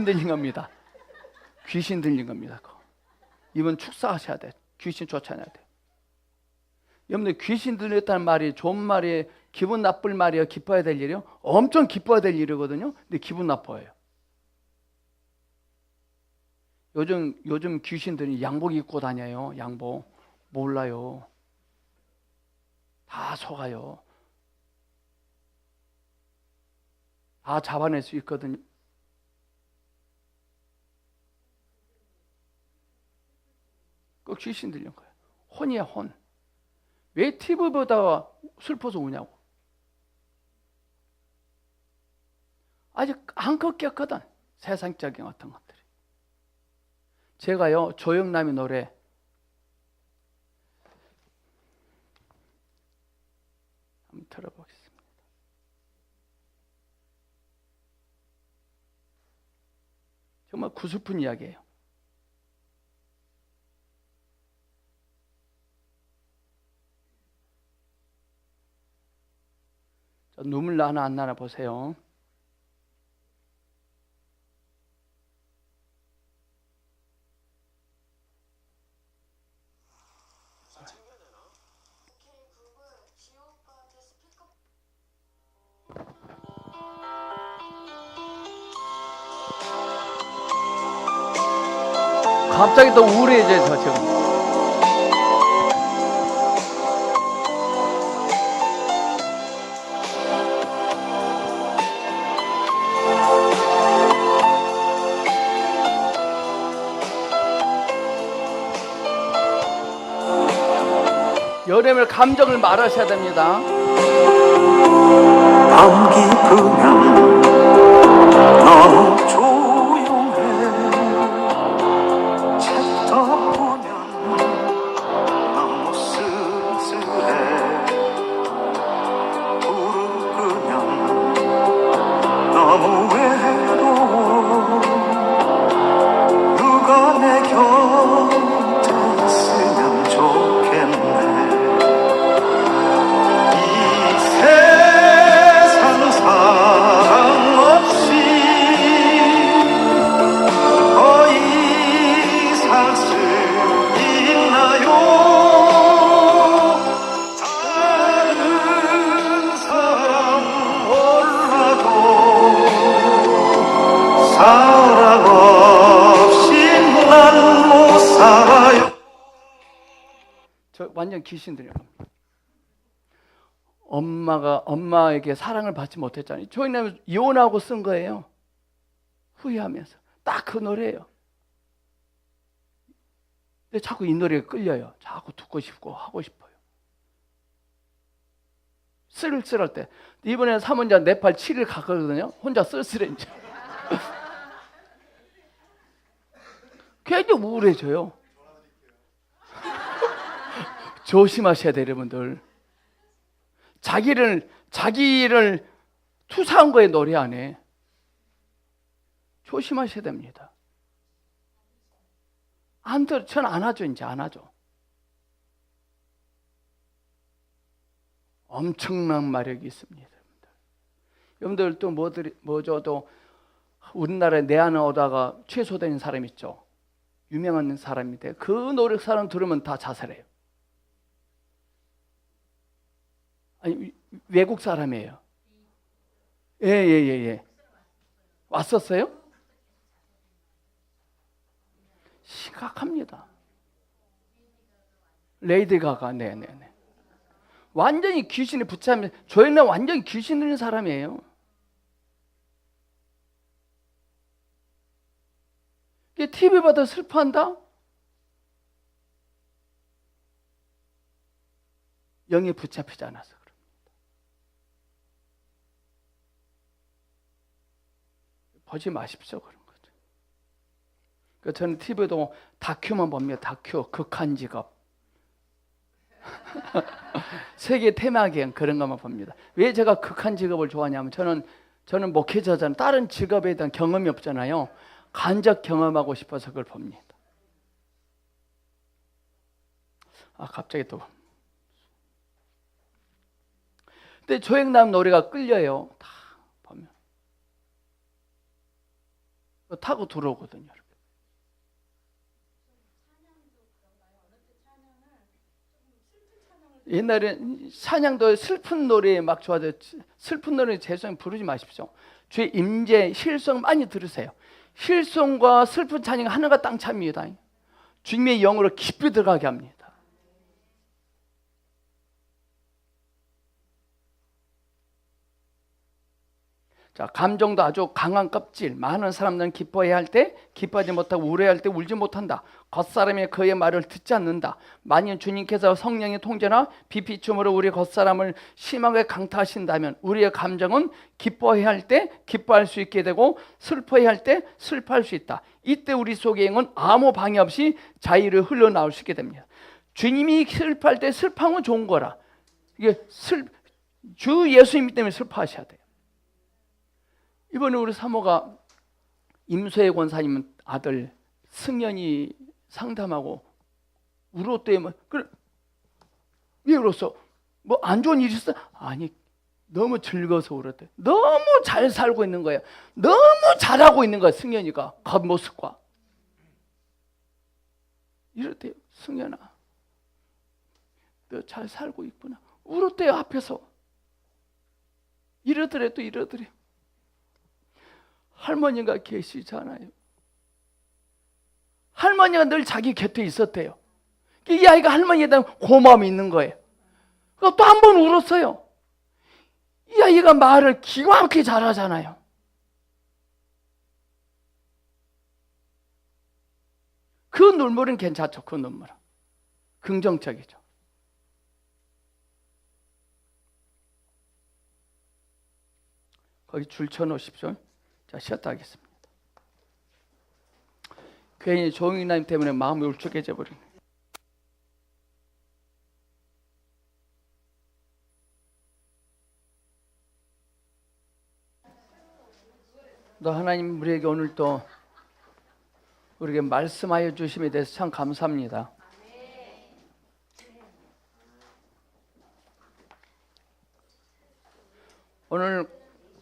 [SPEAKER 1] 들린 겁니다. 귀신 들린 겁니다. 이번 축사하셔야 돼. 귀신 쫓아내야 돼. 여러분들 귀신 들렸다는 말이 좋은 말이에요? 기분 나쁠 말이에요? 기뻐야 될 일이요? 엄청 기뻐야 될 일이거든요. 근데 기분 나빠요. 요즘 귀신들이 양복 입고 다녀요. 양복. 몰라요. 다 속아요. 다 잡아낼 수 있거든요. 그 귀신 들린 거예요. 혼이야, 혼. 왜 TV보다 슬퍼서 우냐고. 아직 안 꺾였거든. 세상적인 어떤 것들이. 제가요, 조영남의 노래 한번 들어보겠습니다. 정말 구슬픈 이야기예요. 눈물 나나 안 나나 보세요. 갑자기 또 우울해져서 지금. 여름에 감정을 말하셔야 됩니다.
[SPEAKER 2] 밤 깊으면 너무 조용해. 책도 보면 너무 쓸쓸해. 불을 끄면 너무 외로워. 누가 내 곁에 있으면 좋겠네. 사랑 없이 난 못 살아요.
[SPEAKER 1] 저 완전 귀신 들려요. 엄마에게 사랑을 받지 못했잖아요. 저희는 이혼하고 쓴 거예요. 후회하면서. 딱 그 노래예요. 근데 자꾸 이 노래가 끌려요. 자꾸 듣고 싶고 하고 싶어요. 쓸쓸할 때. 이번에 사모자 네팔 7일 갔거든요. 혼자 쓸쓸했죠. 괜히 우울해져요. 조심하셔야 돼요, 여러분들. 자기를 투사한 거에 노래 안 해. 조심하셔야 됩니다. 저는 안 하죠, 이제 안 하죠. 엄청난 마력이 있습니다. 여러분들 또 뭐죠? 또 우리나라에 내한 오다가 최소된 사람 있죠. 유명한 사람인데 그 노래 사람 들으면 다 자살해요. 아니 외국 사람이에요. 예. 왔었어요? 심각합니다. 레이디 가가 네네네. 완전히 귀신이 붙잡히면 저희는 완전히 귀신 들린 사람이에요. TV 봐도 슬퍼한다? 영에 붙잡히지 않아서 그럽니다. 보지 마십시오, 그런 거죠. 저는 TV도 다큐만 봅니다. 다큐, 극한 직업. 세계 테마기행 그런 것만 봅니다. 왜 제가 극한 직업을 좋아하냐면 저는 목회자잖아요. 다른 직업에 대한 경험이 없잖아요. 간접 경험하고 싶어서 그걸 봅니다. 갑자기 또. 근데 조영남 노래가 끌려요. 다 보면. 타고 들어오거든요. 옛날에 찬양도 슬픈 노래 막 좋아져. 슬픈 노래 죄송해요 부르지 마십시오. 주의 임재 힐송 많이 들으세요. 힐송과 슬픈 찬양 하늘과 땅 차이입니다. 주님의 영으로 깊이 들어가게 합니다. 자, 감정도 아주 강한 껍질. 많은 사람들은 기뻐해야 할 때 기뻐하지 못하고 우려할 때 울지 못한다. 겉사람이 그의 말을 듣지 않는다. 만일 주님께서 성령의 통제나 비피춤으로 우리 겉사람을 심하게 강타하신다면 우리의 감정은 기뻐해야 할 때 기뻐할 수 있게 되고 슬퍼해야 할 때 슬퍼할 수 있다. 이때 우리 속의 영은 아무 방해 없이 자유를 흘러나올 수 있게 됩니다. 주님이 슬퍼할 때 슬퍼하면 좋은 거라. 이게 주 예수님 때문에 슬퍼하셔야 돼요. 이번에 우리 사모가 임소혜 권사님 아들 승연이 상담하고 울었대요. 그래, 왜 울었어? 뭐 안 좋은 일 있었어? 아니, 너무 즐거워서 울었대. 너무 잘 살고 있는 거예요. 너무 잘하고 있는 거야, 승연이가 겉모습과. 이랬대요. 승연아, 너 잘 살고 있구나. 울었대요, 앞에서. 이러더래 또 이러더래. 할머니가 계시잖아요. 할머니가 늘 자기 곁에 있었대요. 이 아이가 할머니에 대한 고마움이 있는 거예요. 또 한 번 울었어요. 이 아이가 말을 기가 막히게 잘하잖아요. 그 눈물은 괜찮죠. 그 눈물은 긍정적이죠. 거기 줄 쳐놓으십시오. 자, 쉬었다 하겠습니다. 괜히 조용히님 때문에 마음이 울적해져 버리네. 너 하나님 우리에게 오늘 또 우리에게 말씀하여 주심에 대해서 참 감사합니다. 오늘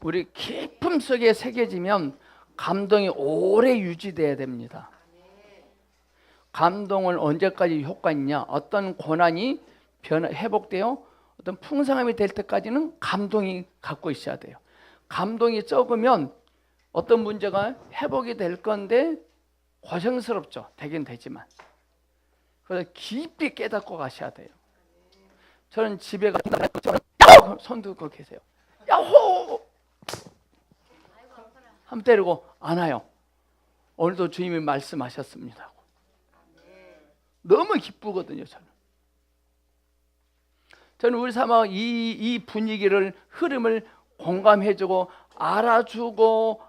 [SPEAKER 1] 우리 깊음 속에 새겨지면 감동이 오래 유지돼야 됩니다. 감동은 언제까지 효과 있냐? 어떤 고난이 회복되어 어떤 풍성함이 될 때까지는 감동이 갖고 있어야 돼요. 감동이 적으면 어떤 문제가 회복이 될 건데 고생스럽죠. 되긴 되지만. 그래서 깊이 깨닫고 가셔야 돼요. 저는 집에 가서 손 들고 계세요. 야호! 한번 때리고 안 와요. 오늘도 주님이 말씀하셨습니다. 너무 기쁘거든요. 저는 우리 사마 이 분위기를 흐름을 공감해주고 알아주고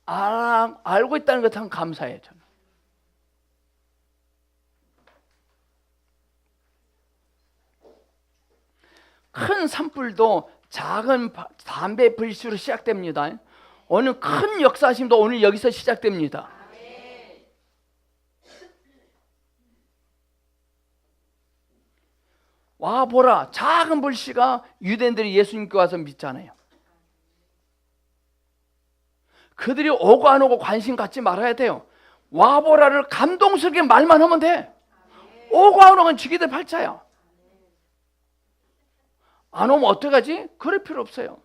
[SPEAKER 1] 알고 있다는 것 참 감사해요. 저는. 큰 산불도 작은 담배 불씨로 시작됩니다. 오늘 큰 역사심도 오늘 여기서 시작됩니다. 와 보라, 작은 불씨가 유대인들이 예수님께 와서 믿잖아요. 그들이 오고 안 오고 관심 갖지 말아야 돼요. 와 보라를 감동스럽게 말만 하면 돼. 오고 안 오면 지기들 팔자야. 안 오면 어떡하지? 그럴 필요 없어요.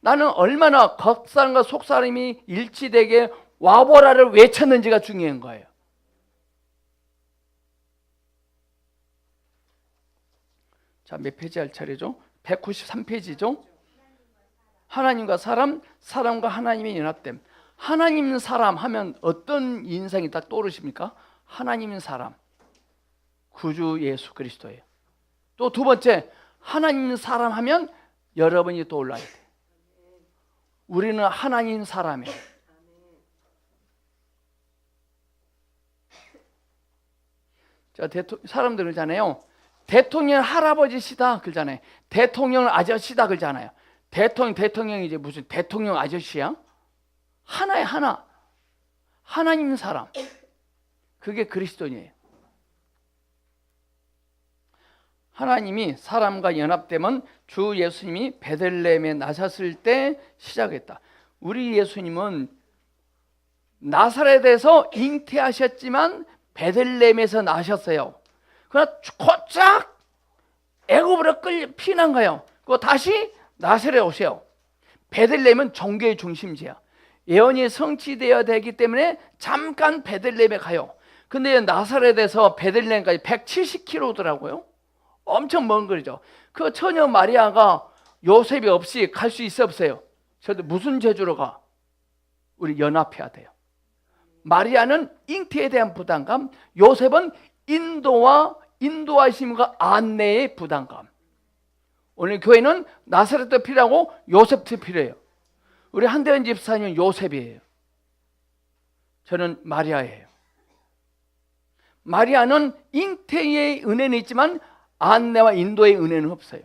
[SPEAKER 1] 나는 얼마나 겉사람과 속사람이 일치되게 와보라를 외쳤는지가 중요한 거예요. 자, 몇 페이지 할 차례죠? 193페이지죠? 하나님과 사람, 사람과 하나님의 연합됨. 하나님 사람 하면 어떤 인상이 딱 떠오르십니까? 하나님 사람, 구주 예수 그리스도예요. 또 두 번째, 하나님 사람 하면 여러분이 떠올라야 돼요. 우리는 하나님 사람이에요. 자, 사람들 그러잖아요. 대통령 할아버지시다 그러잖아요. 대통령 아저씨다 그러잖아요. 대통령이 이제 무슨 대통령 아저씨야? 하나의 하나. 하나님 사람. 그게 그리스도인이에요. 하나님이 사람과 연합되면 주 예수님이 베들레헴에 나셨을 때 시작했다. 우리 예수님은 나사렛에서 잉태하셨지만 베들레헴에서 나셨어요. 그러나 곧장 애굽으로 끌려 피난 거예요. 그리고 다시 나사렛에 오세요. 베들레헴은 종교의 중심지야. 예언이 성취되어야 되기 때문에 잠깐 베들레헴에 가요. 근데 나사렛에서 베들레헴까지 170km더라고요. 엄청 먼 거리죠. 그 처녀 마리아가 요셉이 없이 갈 수 있어 없어요? 저도 무슨 재주로 가? 우리 연합해야 돼요. 마리아는 잉태에 대한 부담감, 요셉은 인도하심과 안내의 부담감. 오늘 교회는 나사렛도 필요하고 요셉도 필요해요. 우리 한대현 집사님은 요셉이에요. 저는 마리아예요. 마리아는 잉태의 은혜는 있지만 안내와 인도의 은혜는 없어요.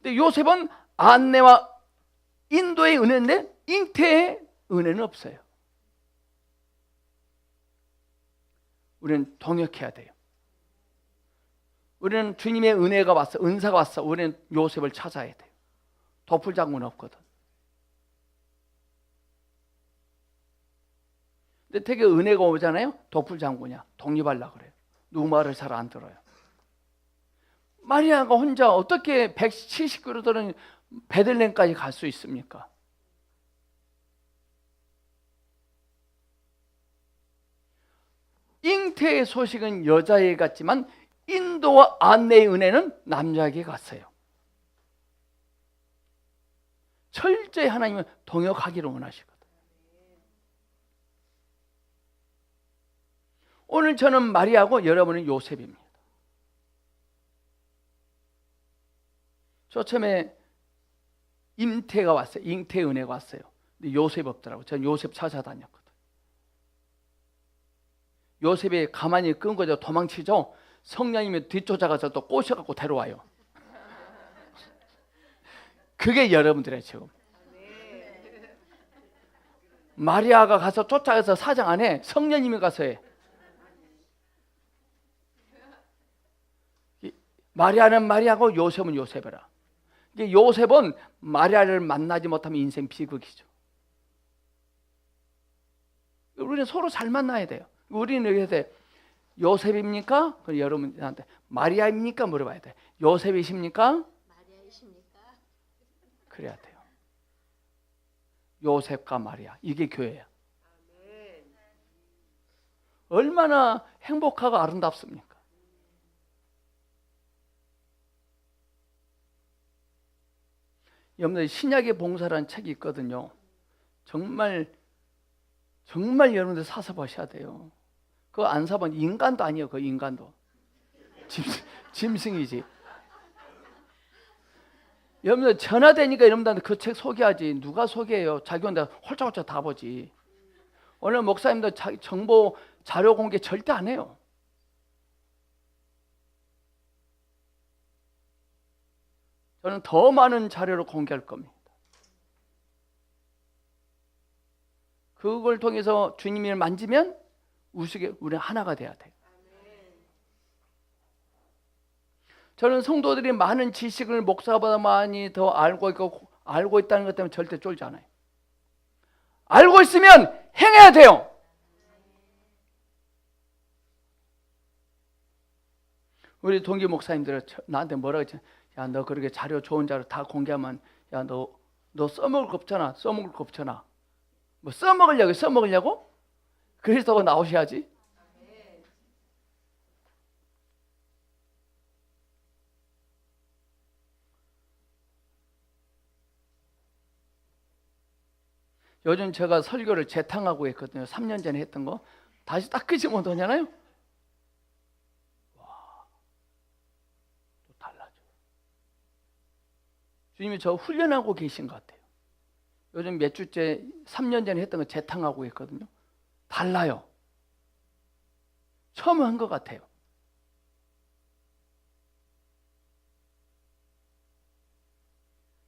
[SPEAKER 1] 근데 요셉은 안내와 인도의 은혜인데 잉태의 은혜는 없어요. 우리는 동역해야 돼요. 우리는 주님의 은혜가 왔어, 은사가 왔어. 우리는 요셉을 찾아야 돼요. 도플장군 없거든. 근데 되게 은혜가 오잖아요. 도플장군이야. 독립하려고 그래요. 누구 말을 잘 안 들어요. 마리아가 혼자 어떻게 170km는 베들레헴까지 갈 수 있습니까? 잉태의 소식은 여자에게 갔지만 인도와 안내의 은혜는 남자에게 갔어요. 철저히 하나님은 동역하기를 원하시거든. 오늘 저는 마리아고 여러분은 요셉입니다. 저 처음에 임태가 왔어요. 잉태의 은혜가 왔어요. 근데 요셉 없더라고요. 저는 요셉 찾아다녔거든. 요셉이 가만히 끈 거죠. 도망치죠. 성령님이 뒤쫓아가서 또 꼬셔갖고 데려와요. 그게 여러분들의 지금. 마리아가 가서 쫓아가서 사장 안에 성령님이 가서 해. 마리아는 마리아고 요셉은 요셉이라. 요셉은 마리아를 만나지 못하면 인생 비극이죠. 우리는 서로 잘 만나야 돼요. 우리는 이렇게 요셉입니까? 그럼 여러분한테 마리아입니까? 물어봐야 돼. 요셉이십니까?
[SPEAKER 3] 마리아이십니까?
[SPEAKER 1] 그래야 돼요. 요셉과 마리아, 이게 교회야. 얼마나 행복하고 아름답습니까? 여러분들 신약의 봉사라는 책이 있거든요. 정말 여러분들 사서 보셔야 돼요. 그거 안 사면 인간도 아니에요. 그 인간도 짐승이지. 여러분들 전화되니까 여러분들한테 그 책 소개하지. 누가 소개해요? 자기 혼자 홀짝홀짝 다 보지. 오늘 목사님도 자기 정보 자료 공개 절대 안 해요. 저는 더 많은 자료를 공개할 겁니다. 그걸 통해서 주님을 만지면 우리는 하나가 돼야 돼요. 저는 성도들이 많은 지식을 목사보다 많이 더 알고 있다는 것 때문에 절대 쫄지 않아요. 알고 있으면 행해야 돼요. 우리 동기 목사님들은 나한테 뭐라고 했지? 야, 너 그렇게 자료 좋은 자료 다 공개하면 야, 너 써먹을 거 없잖아. 써먹을 거 없잖아. 뭐 써먹으려고? 그리스도가 나오셔야지. 요즘 제가 설교를 재탕하고 있거든요. 3년 전에 했던 거 다시 딱 끄지 못하잖아요. 주님이 저 훈련하고 계신 것 같아요. 요즘 몇 주째 3년 전에 했던 거 재탕하고 있거든요. 달라요. 처음 한 것 같아요.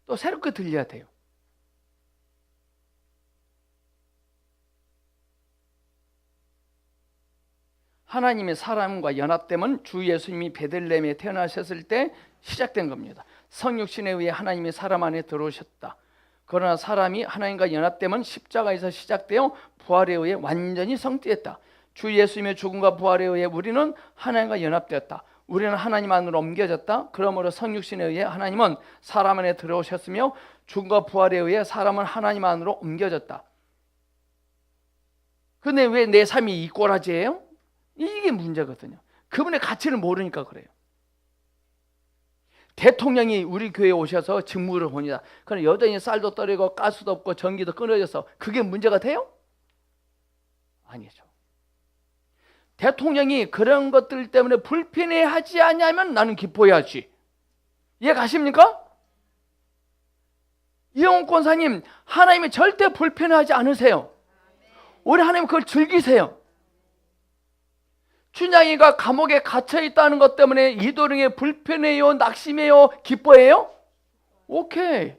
[SPEAKER 1] 또 새롭게 들려야 돼요. 하나님의 사람과 연합됨은 주 예수님이 베들레헴에 태어나셨을 때 시작된 겁니다. 성육신에 의해 하나님이 사람 안에 들어오셨다. 그러나 사람이 하나님과 연합됨은 십자가에서 시작되어 부활에 의해 완전히 성취했다. 주 예수님의 죽음과 부활에 의해 우리는 하나님과 연합되었다. 우리는 하나님 안으로 옮겨졌다. 그러므로 성육신에 의해 하나님은 사람 안에 들어오셨으며 죽음과 부활에 의해 사람은 하나님 안으로 옮겨졌다. 근데 왜 내 삶이 이 꼬라지예요? 이게 문제거든요. 그분의 가치를 모르니까 그래요. 대통령이 우리 교회에 오셔서 직무를 보니다. 그럼 여전히 쌀도 떨어지고 가스도 없고 전기도 끊어져서 그게 문제가 돼요? 아니죠. 대통령이 그런 것들 때문에 불편해하지 않냐면 나는 기뻐해야지. 이해 가십니까? 이영훈 권사님, 하나님이 절대 불편해하지 않으세요. 우리 하나님 그걸 즐기세요. 춘향이가 감옥에 갇혀 있다는 것 때문에 이도령이 불편해요, 낙심해요, 기뻐해요? 오케이.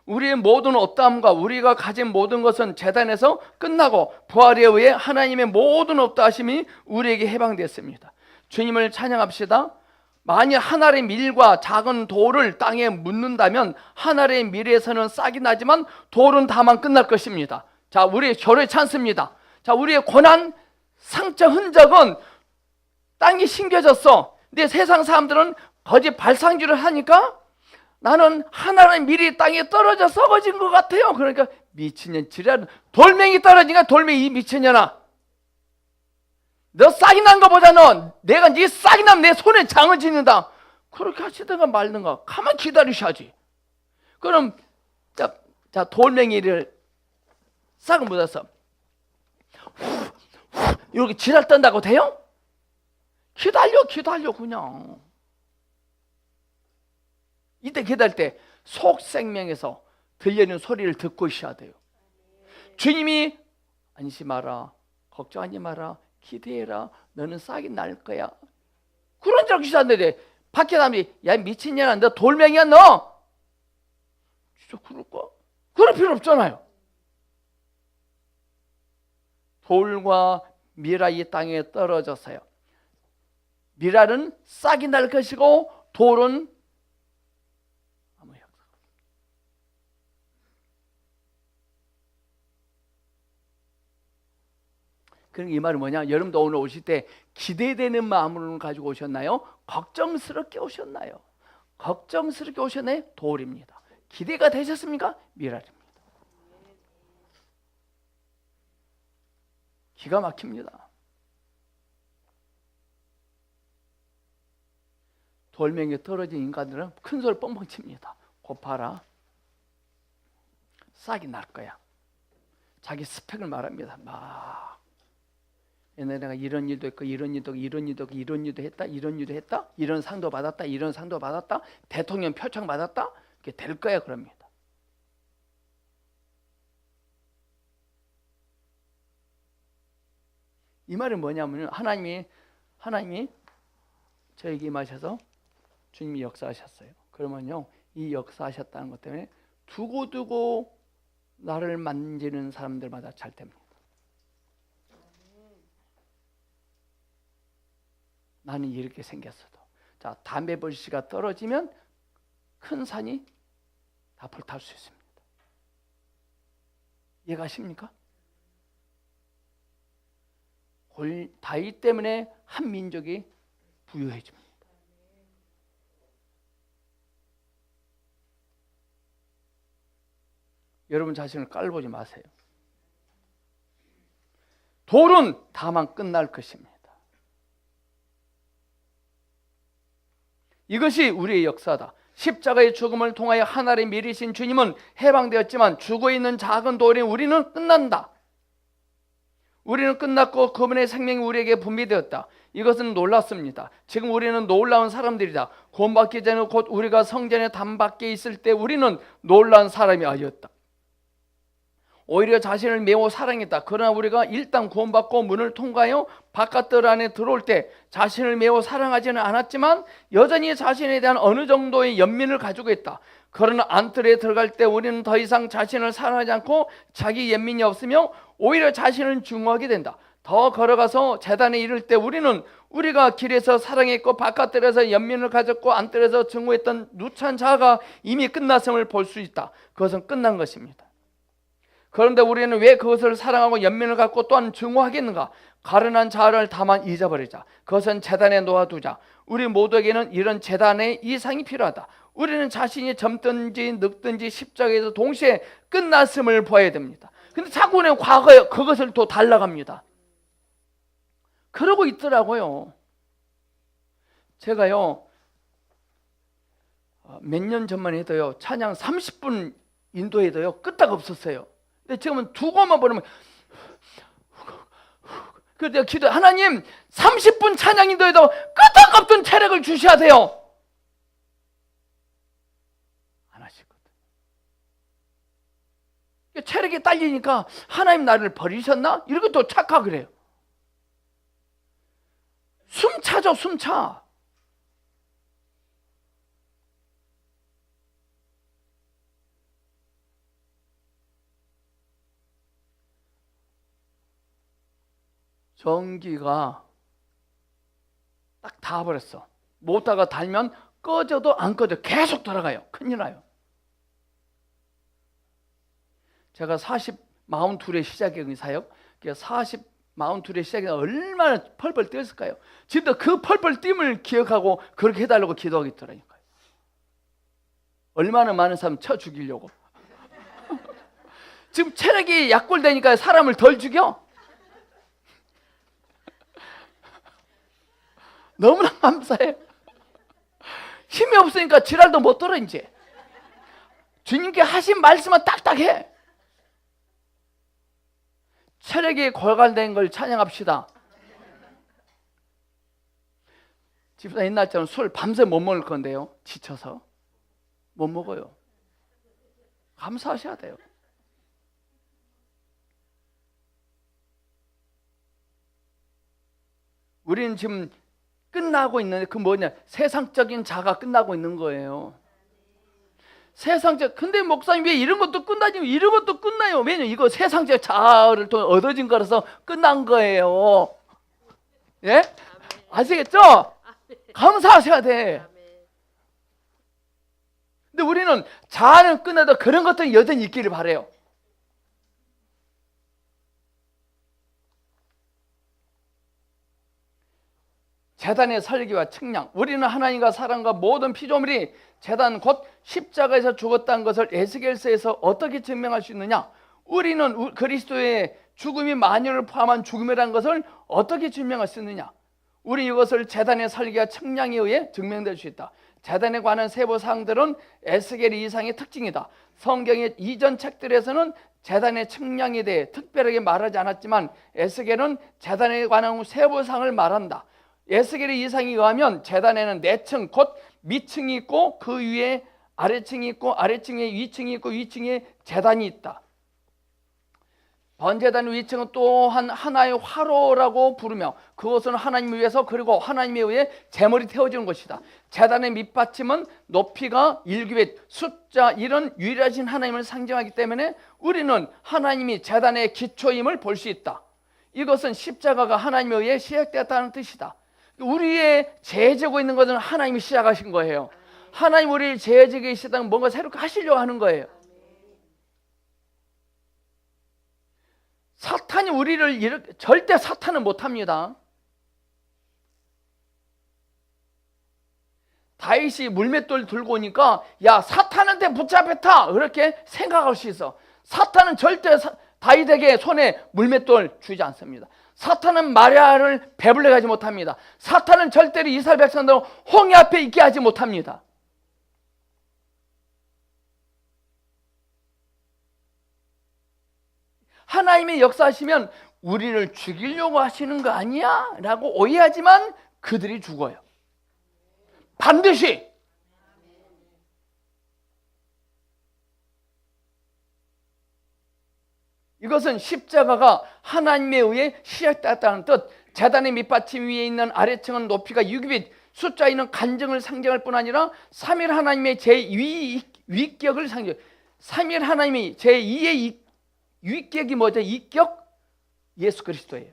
[SPEAKER 1] 우리의 모든 어떠함과 우리가 가진 모든 것은 제단에서 끝나고 부활에 의해 하나님의 모든 어떠하심이 우리에게 해방됐습니다. 주님을 찬양합시다. 만일 하늘의 밀과 작은 돌을 땅에 묻는다면 하늘의 밀에서는 싹이 나지만 돌은 다만 끝날 것입니다. 자, 우리의 결의 찬스입니다. 자, 우리의 고난, 상처, 흔적은 땅이 심겨졌어. 근데 세상 사람들은 거짓 발상주를 하니까 나는 하나의 밀이 땅에 떨어져 썩어진 것 같아요. 그러니까 미친년 지랄. 돌멩이 떨어지니까 돌멩이 미친년아. 너 싹이 난 거 보자. 너 내가 네 싹이 나면 내 손에 장을 짓는다. 그렇게 하시든가 말든가 가만히 기다리셔야지. 그럼 자 돌멩이를 싹을 묻어서 이렇게 지랄 떤다고 돼요? 기다려 그냥. 이때 기다릴 때 속생명에서 들리는 소리를 듣고 있어야 돼요. 주님이 안심하라, 걱정하지 마라, 기대해라, 너는 싹이 날 거야. 그런 줄 알고 있었는데 밖에 사람이 야 미친년아, 너 돌멩이야 너? 진짜 그럴까? 그럴 필요 없잖아요. 돌과 미라 이 땅에 떨어졌어요. 미라는 싹이 날 것이고 돌은 그러니까 이 말은 뭐냐? 여러분도 오늘 오실 때 기대되는 마음을 가지고 오셨나요? 걱정스럽게 오셨나요? 걱정스럽게 오셨나요? 돌입니다. 기대가 되셨습니까? 미랄입니다. 기가 막힙니다. 돌멩이에 떨어진 인간들은 큰 소리 뻥뻥 칩니다. 고파라. 싹이 날 거야. 자기 스펙을 말합니다. 막 옛날에 내가 이런 일도 했고 이런 일도 했고 이런 일도 했고 이런 일도 했다, 이런 일도 했다, 이런 상도 받았다, 이런 상도 받았다, 대통령 표창 받았다. 이게 될 거야 그럽니다. 이 말은 뭐냐면 하나님이 저에게 임하셔서 주님이 역사하셨어요. 그러면요, 이 역사하셨다는 것 때문에 두고두고 나를 만지는 사람들마다 잘 됩니다. 나는 이렇게 생겼어도. 자, 담배 불씨가 떨어지면 큰 산이 다 불탈 수 있습니다. 이해가십니까? 다윗 때문에 한 민족이 부유해집니다. 여러분 자신을 깔보지 마세요. 돌은 다만 끝날 것입니다. 이것이 우리의 역사다. 십자가의 죽음을 통하여 하늘의 미리신 주님은 해방되었지만 죽어있는 작은 돌인 우리는 끝난다. 우리는 끝났고 그분의 생명이 우리에게 분비되었다. 이것은 놀랍습니다. 지금 우리는 놀라운 사람들이다. 구원받기 전에 곧 우리가 성전의 담 밖에 있을 때 우리는 놀라운 사람이 아니었다. 오히려 자신을 매우 사랑했다. 그러나 우리가 일단 구원받고 문을 통과하여 바깥들 안에 들어올 때 자신을 매우 사랑하지는 않았지만 여전히 자신에 대한 어느 정도의 연민을 가지고 있다. 그러나 안뜰에 들어갈 때 우리는 더 이상 자신을 사랑하지 않고 자기 연민이 없으며 오히려 자신을 증오하게 된다. 더 걸어가서 제단에 이를 때 우리가 길에서 사랑했고 바깥들에서 연민을 가졌고 안뜰에서 증오했던 누찬 자아가 이미 끝났음을 볼 수 있다. 그것은 끝난 것입니다. 그런데 우리는 왜 그것을 사랑하고 연민을 갖고 또한 증오하겠는가? 가련한 자를 다만 잊어버리자. 그것은 제단에 놓아두자. 우리 모두에게는 이런 제단의 이상이 필요하다. 우리는 자신이 젊든지 늙든지 십자가에서 동시에 끝났음을 보아야 됩니다. 근데 자꾸는 과거에 그것을 또 달라갑니다. 그러고 있더라고요. 제가요 몇 년 전만 해도요 찬양 30분 인도해도요 끄떡 없었어요. 근데 지금은 두 곡만 부르면 그래서 내가 기도해, 하나님 30분 찬양 인도해도 끄떡 없던 체력을 주셔야 돼요. 안 하시거든. 체력이 딸리니까 하나님 나를 버리셨나? 이렇게 또 착각을 해요. 숨차죠, 숨차. 전기가 딱 닿아버렸어. 모터가 달면 꺼져도 안 꺼져. 계속 돌아가요. 큰일 나요. 제가 42의 시작의 사역, 42의 시작이 얼마나 펄펄 뛰었을까요? 진짜 그 펄펄 뛴을 기억하고 그렇게 해달라고 기도하겠더라니까요. 얼마나 많은 사람 쳐 죽이려고. 지금 체력이 약골되니까 사람을 덜 죽여? 너무나 감사해요. 힘이 없으니까 지랄도 못 들어 이제. 주님께 하신 말씀은 딱딱해. 체력이 골갈된 걸 찬양합시다. 집사 옛날처럼 술 밤새 못 먹을 건데요. 지쳐서 못 먹어요. 감사하셔야 돼요. 우리는 지금 끝나고 있는데 그 뭐냐? 세상적인 자가 끝나고 있는 거예요. 세상적. 근데 목사님 왜 이런 것도 끝나지? 이런 것도 끝나요. 왜냐면 이거 세상적 자아를 또 얻어진 거라서 끝난 거예요. 예? 아시겠죠? 감사하셔야 돼. 근데 우리는 자아는 끝나도 그런 것들이 여전히 있기를 바래요. 제단의 설계와 측량. 우리는 하나님과 사랑과 모든 피조물이 제단 곧 십자가에서 죽었다는 것을 에스겔서에서 어떻게 증명할 수 있느냐? 우리는 그리스도의 죽음이 만유를 포함한 죽음이라는 것을 어떻게 증명할 수 있느냐? 우리 이것을 제단의 설계와 측량에 의해 증명될 수 있다. 제단에 관한 세부 사항들은 에스겔 이상의 특징이다. 성경의 이전 책들에서는 제단의 측량에 대해 특별하게 말하지 않았지만 에스겔은 제단에 관한 세부 사항을 말한다. 에스겔의 이상에 의하면 제단에는 내층 곧 밑층이 있고 그 위에 아래층이 있고 아래층에 위층이 있고 위층에 제단이 있다. 번제단 위층은 또한 하나의 화로라고 부르며 그것은 하나님을 위해서 그리고 하나님에 의해 제물이 태워지는 것이다. 제단의 밑받침은 높이가 1규빗, 숫자 1은 유일하신 하나님을 상징하기 때문에 우리는 하나님이 제단의 기초임을 볼 수 있다. 이것은 십자가가 하나님에 의해 시작되었다는 뜻이다. 우리의 재지고 있는 것은 하나님이 시작하신 거예요. 하나님 우리를 재지고 계시다면 뭔가 새롭게 하시려고 하는 거예요. 사탄이 우리를 이렇게, 절대 사탄은 못합니다. 다윗이 물맷돌 들고 오니까 야 사탄한테 붙잡혔다 그렇게 생각할 수 있어. 사탄은 절대 다윗에게 손에 물맷돌 주지 않습니다. 사탄은 마리아를 배불러 가지 못합니다. 사탄은 절대로 이스라엘 백성들 홍해 앞에 있게 하지 못합니다. 하나님의 역사하시면 우리를 죽이려고 하시는 거 아니야? 라고 오해하지만 그들이 죽어요. 반드시. 이것은 십자가가 하나님에 의해 시작되었다는 뜻. 제단의 밑받침 위에 있는 아래층은 높이가 6규빗, 숫자 있는 간증을 상징할 뿐 아니라 3일 하나님의 제2위격을 상징. 3일 하나님이 제2의 위격이 뭐죠? 위격? 예수 그리스도예요.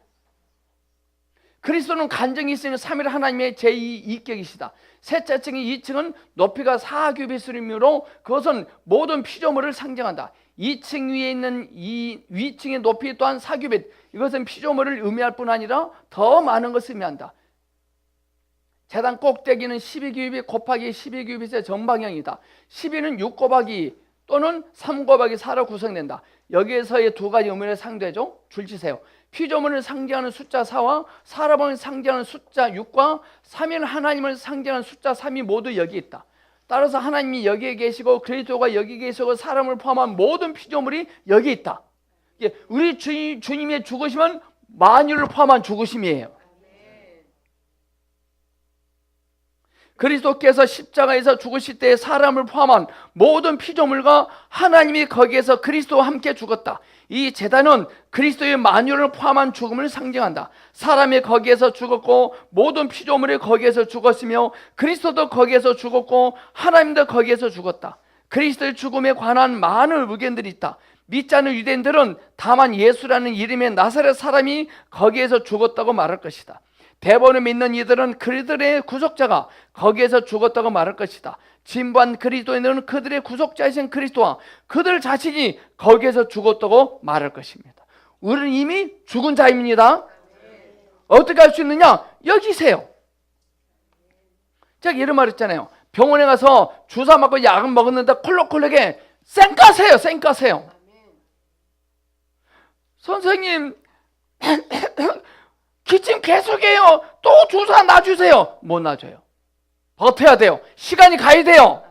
[SPEAKER 1] 그리스도는 간증이 있으니 삼위일 하나님의 제2이격이시다. 셋째 층이 2층은 높이가 4규빗이므로 그것은 모든 피조물을 상징한다. 2층 위에 있는 이 위층의 높이 또한 4규빗, 이것은 피조물을 의미할 뿐 아니라 더 많은 것을 의미한다. 제단 꼭대기는 12규빗 곱하기 12규빗의 정방형이다. 12는 6 곱하기 2 또는 3 곱하기 4로 구성된다. 여기에서의 두 가지 의미를 상대죠. 줄치세요. 피조물을 상징하는 숫자 4와 사람을 상징하는 숫자 6과 삼위일 하나님을 상징하는 숫자 3이 모두 여기 있다. 따라서 하나님이 여기에 계시고 그리스도가 여기 계시고 사람을 포함한 모든 피조물이 여기 있다. 우리 주님의 죽으심은 만유를 포함한 죽으심이에요. 그리스도께서 십자가에서 죽으실 때 사람을 포함한 모든 피조물과 하나님이 거기에서 그리스도와 함께 죽었다. 이 제단은 그리스도의 만유를 포함한 죽음을 상징한다. 사람이 거기에서 죽었고 모든 피조물이 거기에서 죽었으며 그리스도도 거기에서 죽었고 하나님도 거기에서 죽었다. 그리스도의 죽음에 관한 많은 의견들이 있다. 믿지 않는 유대인들은 다만 예수라는 이름의 나사렛 사람이 거기에서 죽었다고 말할 것이다. 대본을 믿는 이들은 그들의 구속자가 거기에서 죽었다고 말할 것이다. 진부한 그리스도인들은 그들의 구속자이신 그리스도와 그들 자신이 거기에서 죽었다고 말할 것입니다. 우리는 이미 죽은 자입니다. 어떻게 할 수 있느냐? 여기세요. 제가 이런 말 했잖아요. 병원에 가서 주사 맞고 약을 먹었는데 콜록콜록에 쌩까세요. 쌩까세요. 선생님 기침 계속해요. 또 주사 놔주세요. 못 놔줘요. 버텨야 돼요. 시간이 가야 돼요.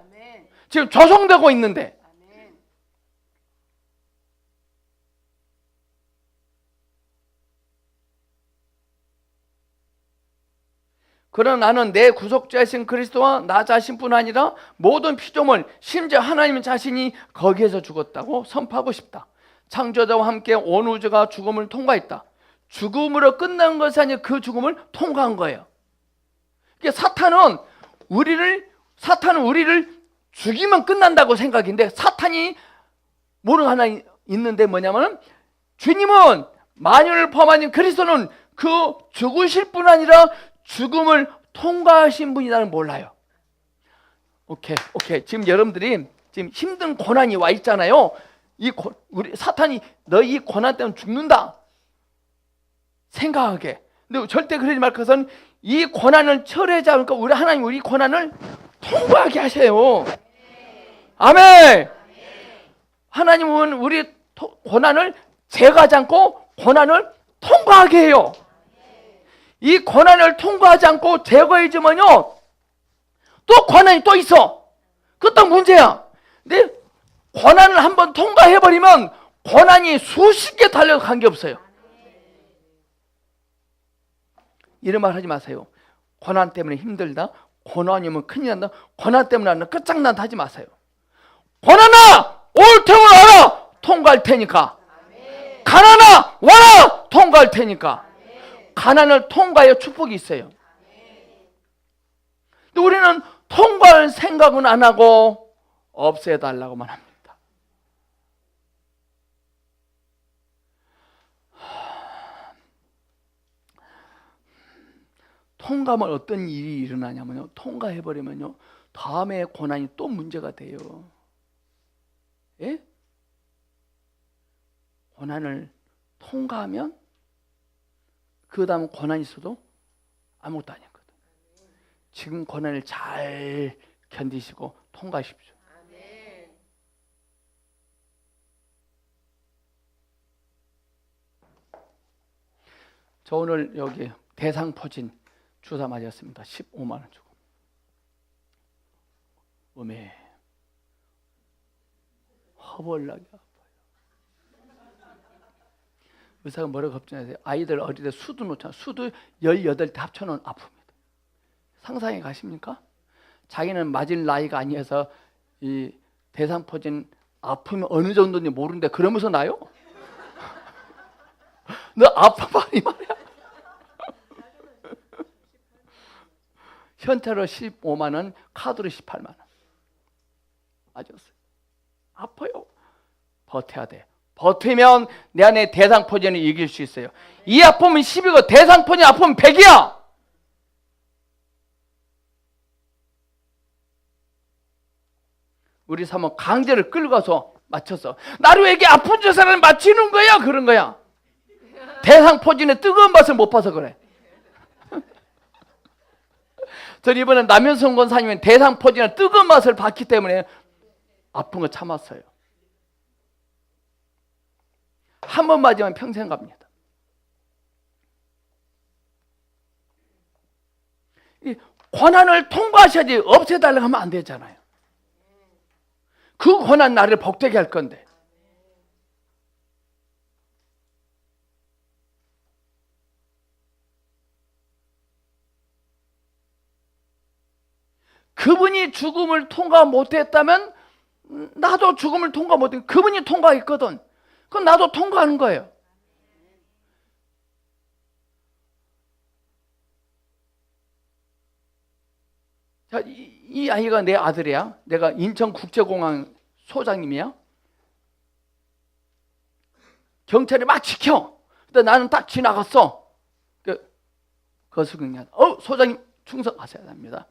[SPEAKER 1] 지금 조성되고 있는데. 그러나 나는 내 구속자이신 그리스도와 나 자신뿐 아니라 모든 피조물, 심지어 하나님 자신이 거기에서 죽었다고 선포하고 싶다. 창조자와 함께 온 우주가 죽음을 통과했다. 죽음으로 끝난 것이 아니라 그 죽음을 통과한 거예요. 그러니까 사탄은 우리를 죽이면 끝난다고 생각인데, 사탄이 모르는 하나 있는데 뭐냐면, 주님은 만유를 포함한 그리스도는 그 죽으실 뿐 아니라 죽음을 통과하신 분이라는 몰라요. 오케이. 지금 여러분들이 지금 힘든 고난이 와 있잖아요. 우리 사탄이 너 이 고난 때문에 죽는다 생각하게. 근데 절대 그러지 말 것은 이 고난을 철회하지 않으니까 우리 하나님 우리 고난을 통과하게 하세요. 아멘. 하나님은 우리 고난을 제거하지 않고 고난을 통과하게 해요. 이 고난을 통과하지 않고 제거해주면요 또 고난이 또 있어. 그것도 문제야. 근데 고난을 한번 통과해버리면 고난이 수십 개 달려도 관계없어요. 이런 말 하지 마세요. 고난 때문에 힘들다, 고난이면 큰일 난다, 고난 때문에 안 끝장난다 하지 마세요. 고난아 올 테면 와라, 통과할 테니까. 가난아 와라, 통과할 테니까. 가난을 통과해 축복이 있어요. 근데 우리는 통과할 생각은 안 하고 없애달라고만 합니다. 통과하면 어떤 일이 일어나냐면요, 통과해버리면요 다음에 고난이 또 문제가 돼요. 예? 고난을 통과하면 그 다음 고난이 있어도 아무것도 아니거든. 지금 고난을 잘 견디시고 통과하십시오. 저 오늘 여기 대상포진 주사 맞았습니다. 15만 원 주고. 허벌나게 아파요. 의사가 뭐라고 걱정하세요? 아이들 어릴 때 수두 놓잖아요. 수두 18대 합쳐놓은 아픕니다. 상상해 가십니까? 자기는 맞을 나이가 아니어서 이 대상포진 아프면 어느 정도인지 모르는데 그러면서 나요? 너 아파봐 이 말이야. 현찰로 15만 원, 카드로 18만 원 맞았어요. 아파요. 버텨야 돼. 버티면 내 안에 대상포진을 이길 수 있어요. 이 아픔은 10이고 대상포진 아픔은 100이야. 우리 사모 강제를 끌고 가서 맞춰서 나를 왜 이렇게 아픈 주사를 맞추는 거야? 그런 거야. 대상포진의 뜨거운 맛을 못 봐서 그래. 전 이번에 남현성 권사님은 대상포진의 뜨거운 맛을 봤기 때문에 아픈 거 참았어요. 한 번 맞으면 평생 갑니다. 이 고난을 통과하셔야지 없애달라고 하면 안 되잖아요. 그 고난 나를 복되게 할 건데. 그분이 죽음을 통과 못했다면 나도 죽음을 통과 못했. 그분이 통과했거든. 그럼 나도 통과하는 거예요. 자, 이 아이가 내 아들이야. 내가 인천국제공항 소장님이야. 경찰이 막 지켜. 근데 나는 딱 지나갔어. 거수경이 소장님 충성하셔야 합니다.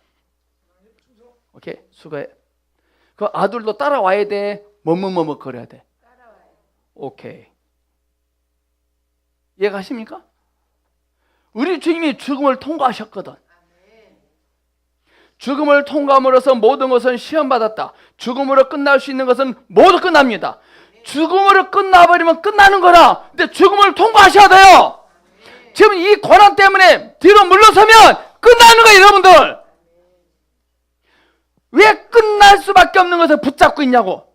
[SPEAKER 1] 오케이, 수고해. 그 아들도 따라와야 돼. 머뭇머뭇 거려야 돼. 오케이. 이해가십니까? 우리 주님이 죽음을 통과하셨거든. 죽음을 통과함으로써 모든 것은 시험받았다. 죽음으로 끝날 수 있는 것은 모두 끝납니다. 죽음으로 끝나버리면 끝나는 거라. 근데 죽음을 통과하셔야 돼요. 지금 이 고난 때문에 뒤로 물러서면 끝나는 거예요, 여러분들. 왜 끝날 수밖에 없는 것을 붙잡고 있냐고.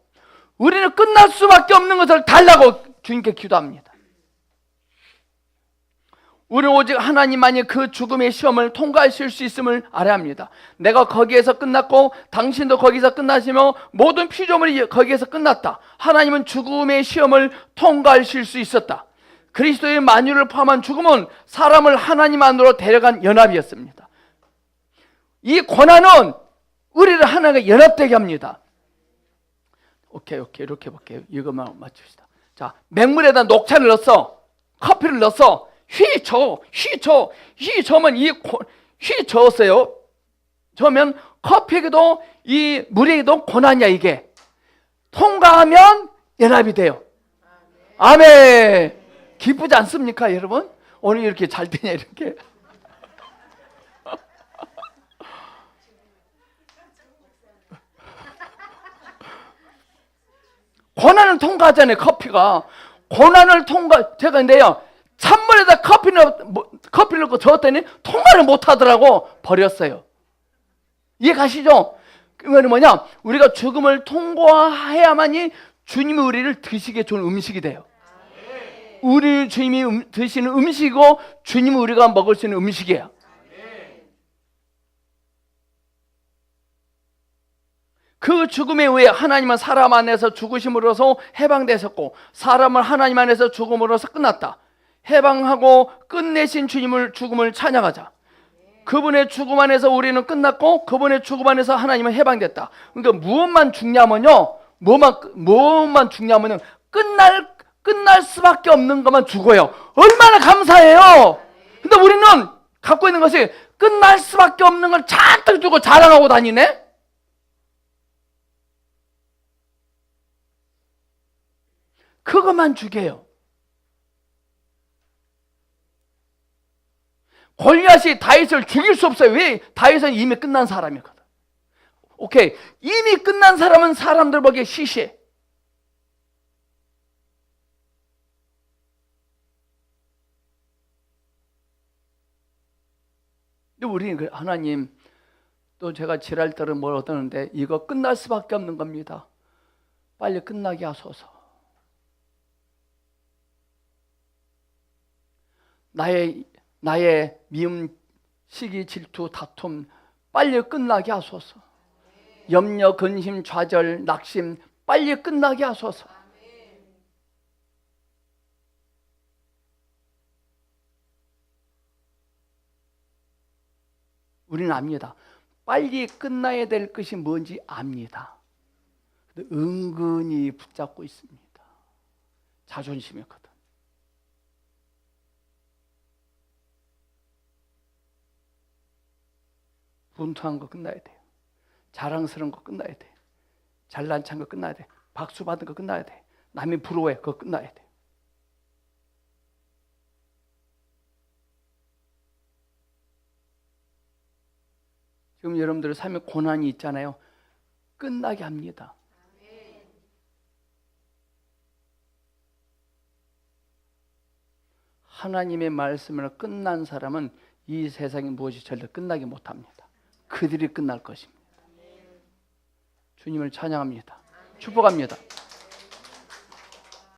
[SPEAKER 1] 우리는 끝날 수밖에 없는 것을 달라고 주님께 기도합니다. 우리는 오직 하나님만이 그 죽음의 시험을 통과하실 수 있음을 알아야 합니다. 내가 거기에서 끝났고 당신도 거기서 끝나시며 모든 피조물이 거기에서 끝났다. 하나님은 죽음의 시험을 통과하실 수 있었다. 그리스도의 만유를 포함한 죽음은 사람을 하나님 안으로 데려간 연합이었습니다. 이 고난은 우리를 하나가 연합되게 합니다. 오케이 이렇게 해볼게요. 이것만 맞춥시다. 자, 맹물에다 녹차를 넣었어. 커피를 넣었어. 휘 저으면 휘 저었어요. 저으면 커피에게도 이 물에게도 고난이야. 이게 통과하면 연합이 돼요. 아멘. 기쁘지 않습니까, 여러분? 오늘 이렇게 잘 되냐 이렇게. 고난을 통과하잖아요. 커피가 고난을 제가 근데요 찬물에다 커피를 넣고 저었더니 통과를 못하더라고. 버렸어요. 이해 가시죠? 그 말은 뭐냐, 우리가 죽음을 통과해야만이 주님이 우리를 드시기에 좋은 음식이 돼요. 우리 주님이 드시는 음식이고 주님이 우리가 먹을 수 있는 음식이에요. 그 죽음에 의해 하나님은 사람 안에서 죽으심으로써 해방되셨고 사람은 하나님 안에서 죽음으로써 끝났다. 해방하고 끝내신 죽음을 찬양하자. 그분의 죽음 안에서 우리는 끝났고 그분의 죽음 안에서 하나님은 해방됐다. 그러니까 무엇만 죽냐면요, 무엇만 죽냐면요, 끝날 수밖에 없는 것만 죽어요. 얼마나 감사해요. 근데 우리는 갖고 있는 것이 끝날 수밖에 없는 걸 잔뜩 주고 자랑하고 다니네. 그것만 죽여요. 골리앗이 다윗을 죽일 수 없어요. 왜? 다윗은 이미 끝난 사람이거든. 오케이, 이미 끝난 사람은 사람들 보기에 시시해. 근데 우리는 하나님, 또 제가 지랄 때는 뭘 얻었는데 이거 끝날 수밖에 없는 겁니다. 빨리 끝나게 하소서. 나의 미움, 시기, 질투, 다툼 빨리 끝나게 하소서. 염려, 근심, 좌절, 낙심 빨리 끝나게 하소서. 우리는 압니다. 빨리 끝나야 될 것이 뭔지 압니다. 근데 은근히 붙잡고 있습니다. 자존심이었거든. 분투한 거 끝나야 돼요. 자랑스러운 거 끝나야 돼. 잘난 척한 거 끝나야 돼. 박수 받은 거 끝나야 돼. 남이 부러워해. 그거 끝나야 돼. 지금 여러분들 삶에 고난이 있잖아요. 끝나게 합니다. 하나님의 말씀으로 끝난 사람은 이 세상에 무엇이 절대 끝나게 못합니다. 그들이 끝날 것입니다. 주님을 찬양합니다. 축복합니다.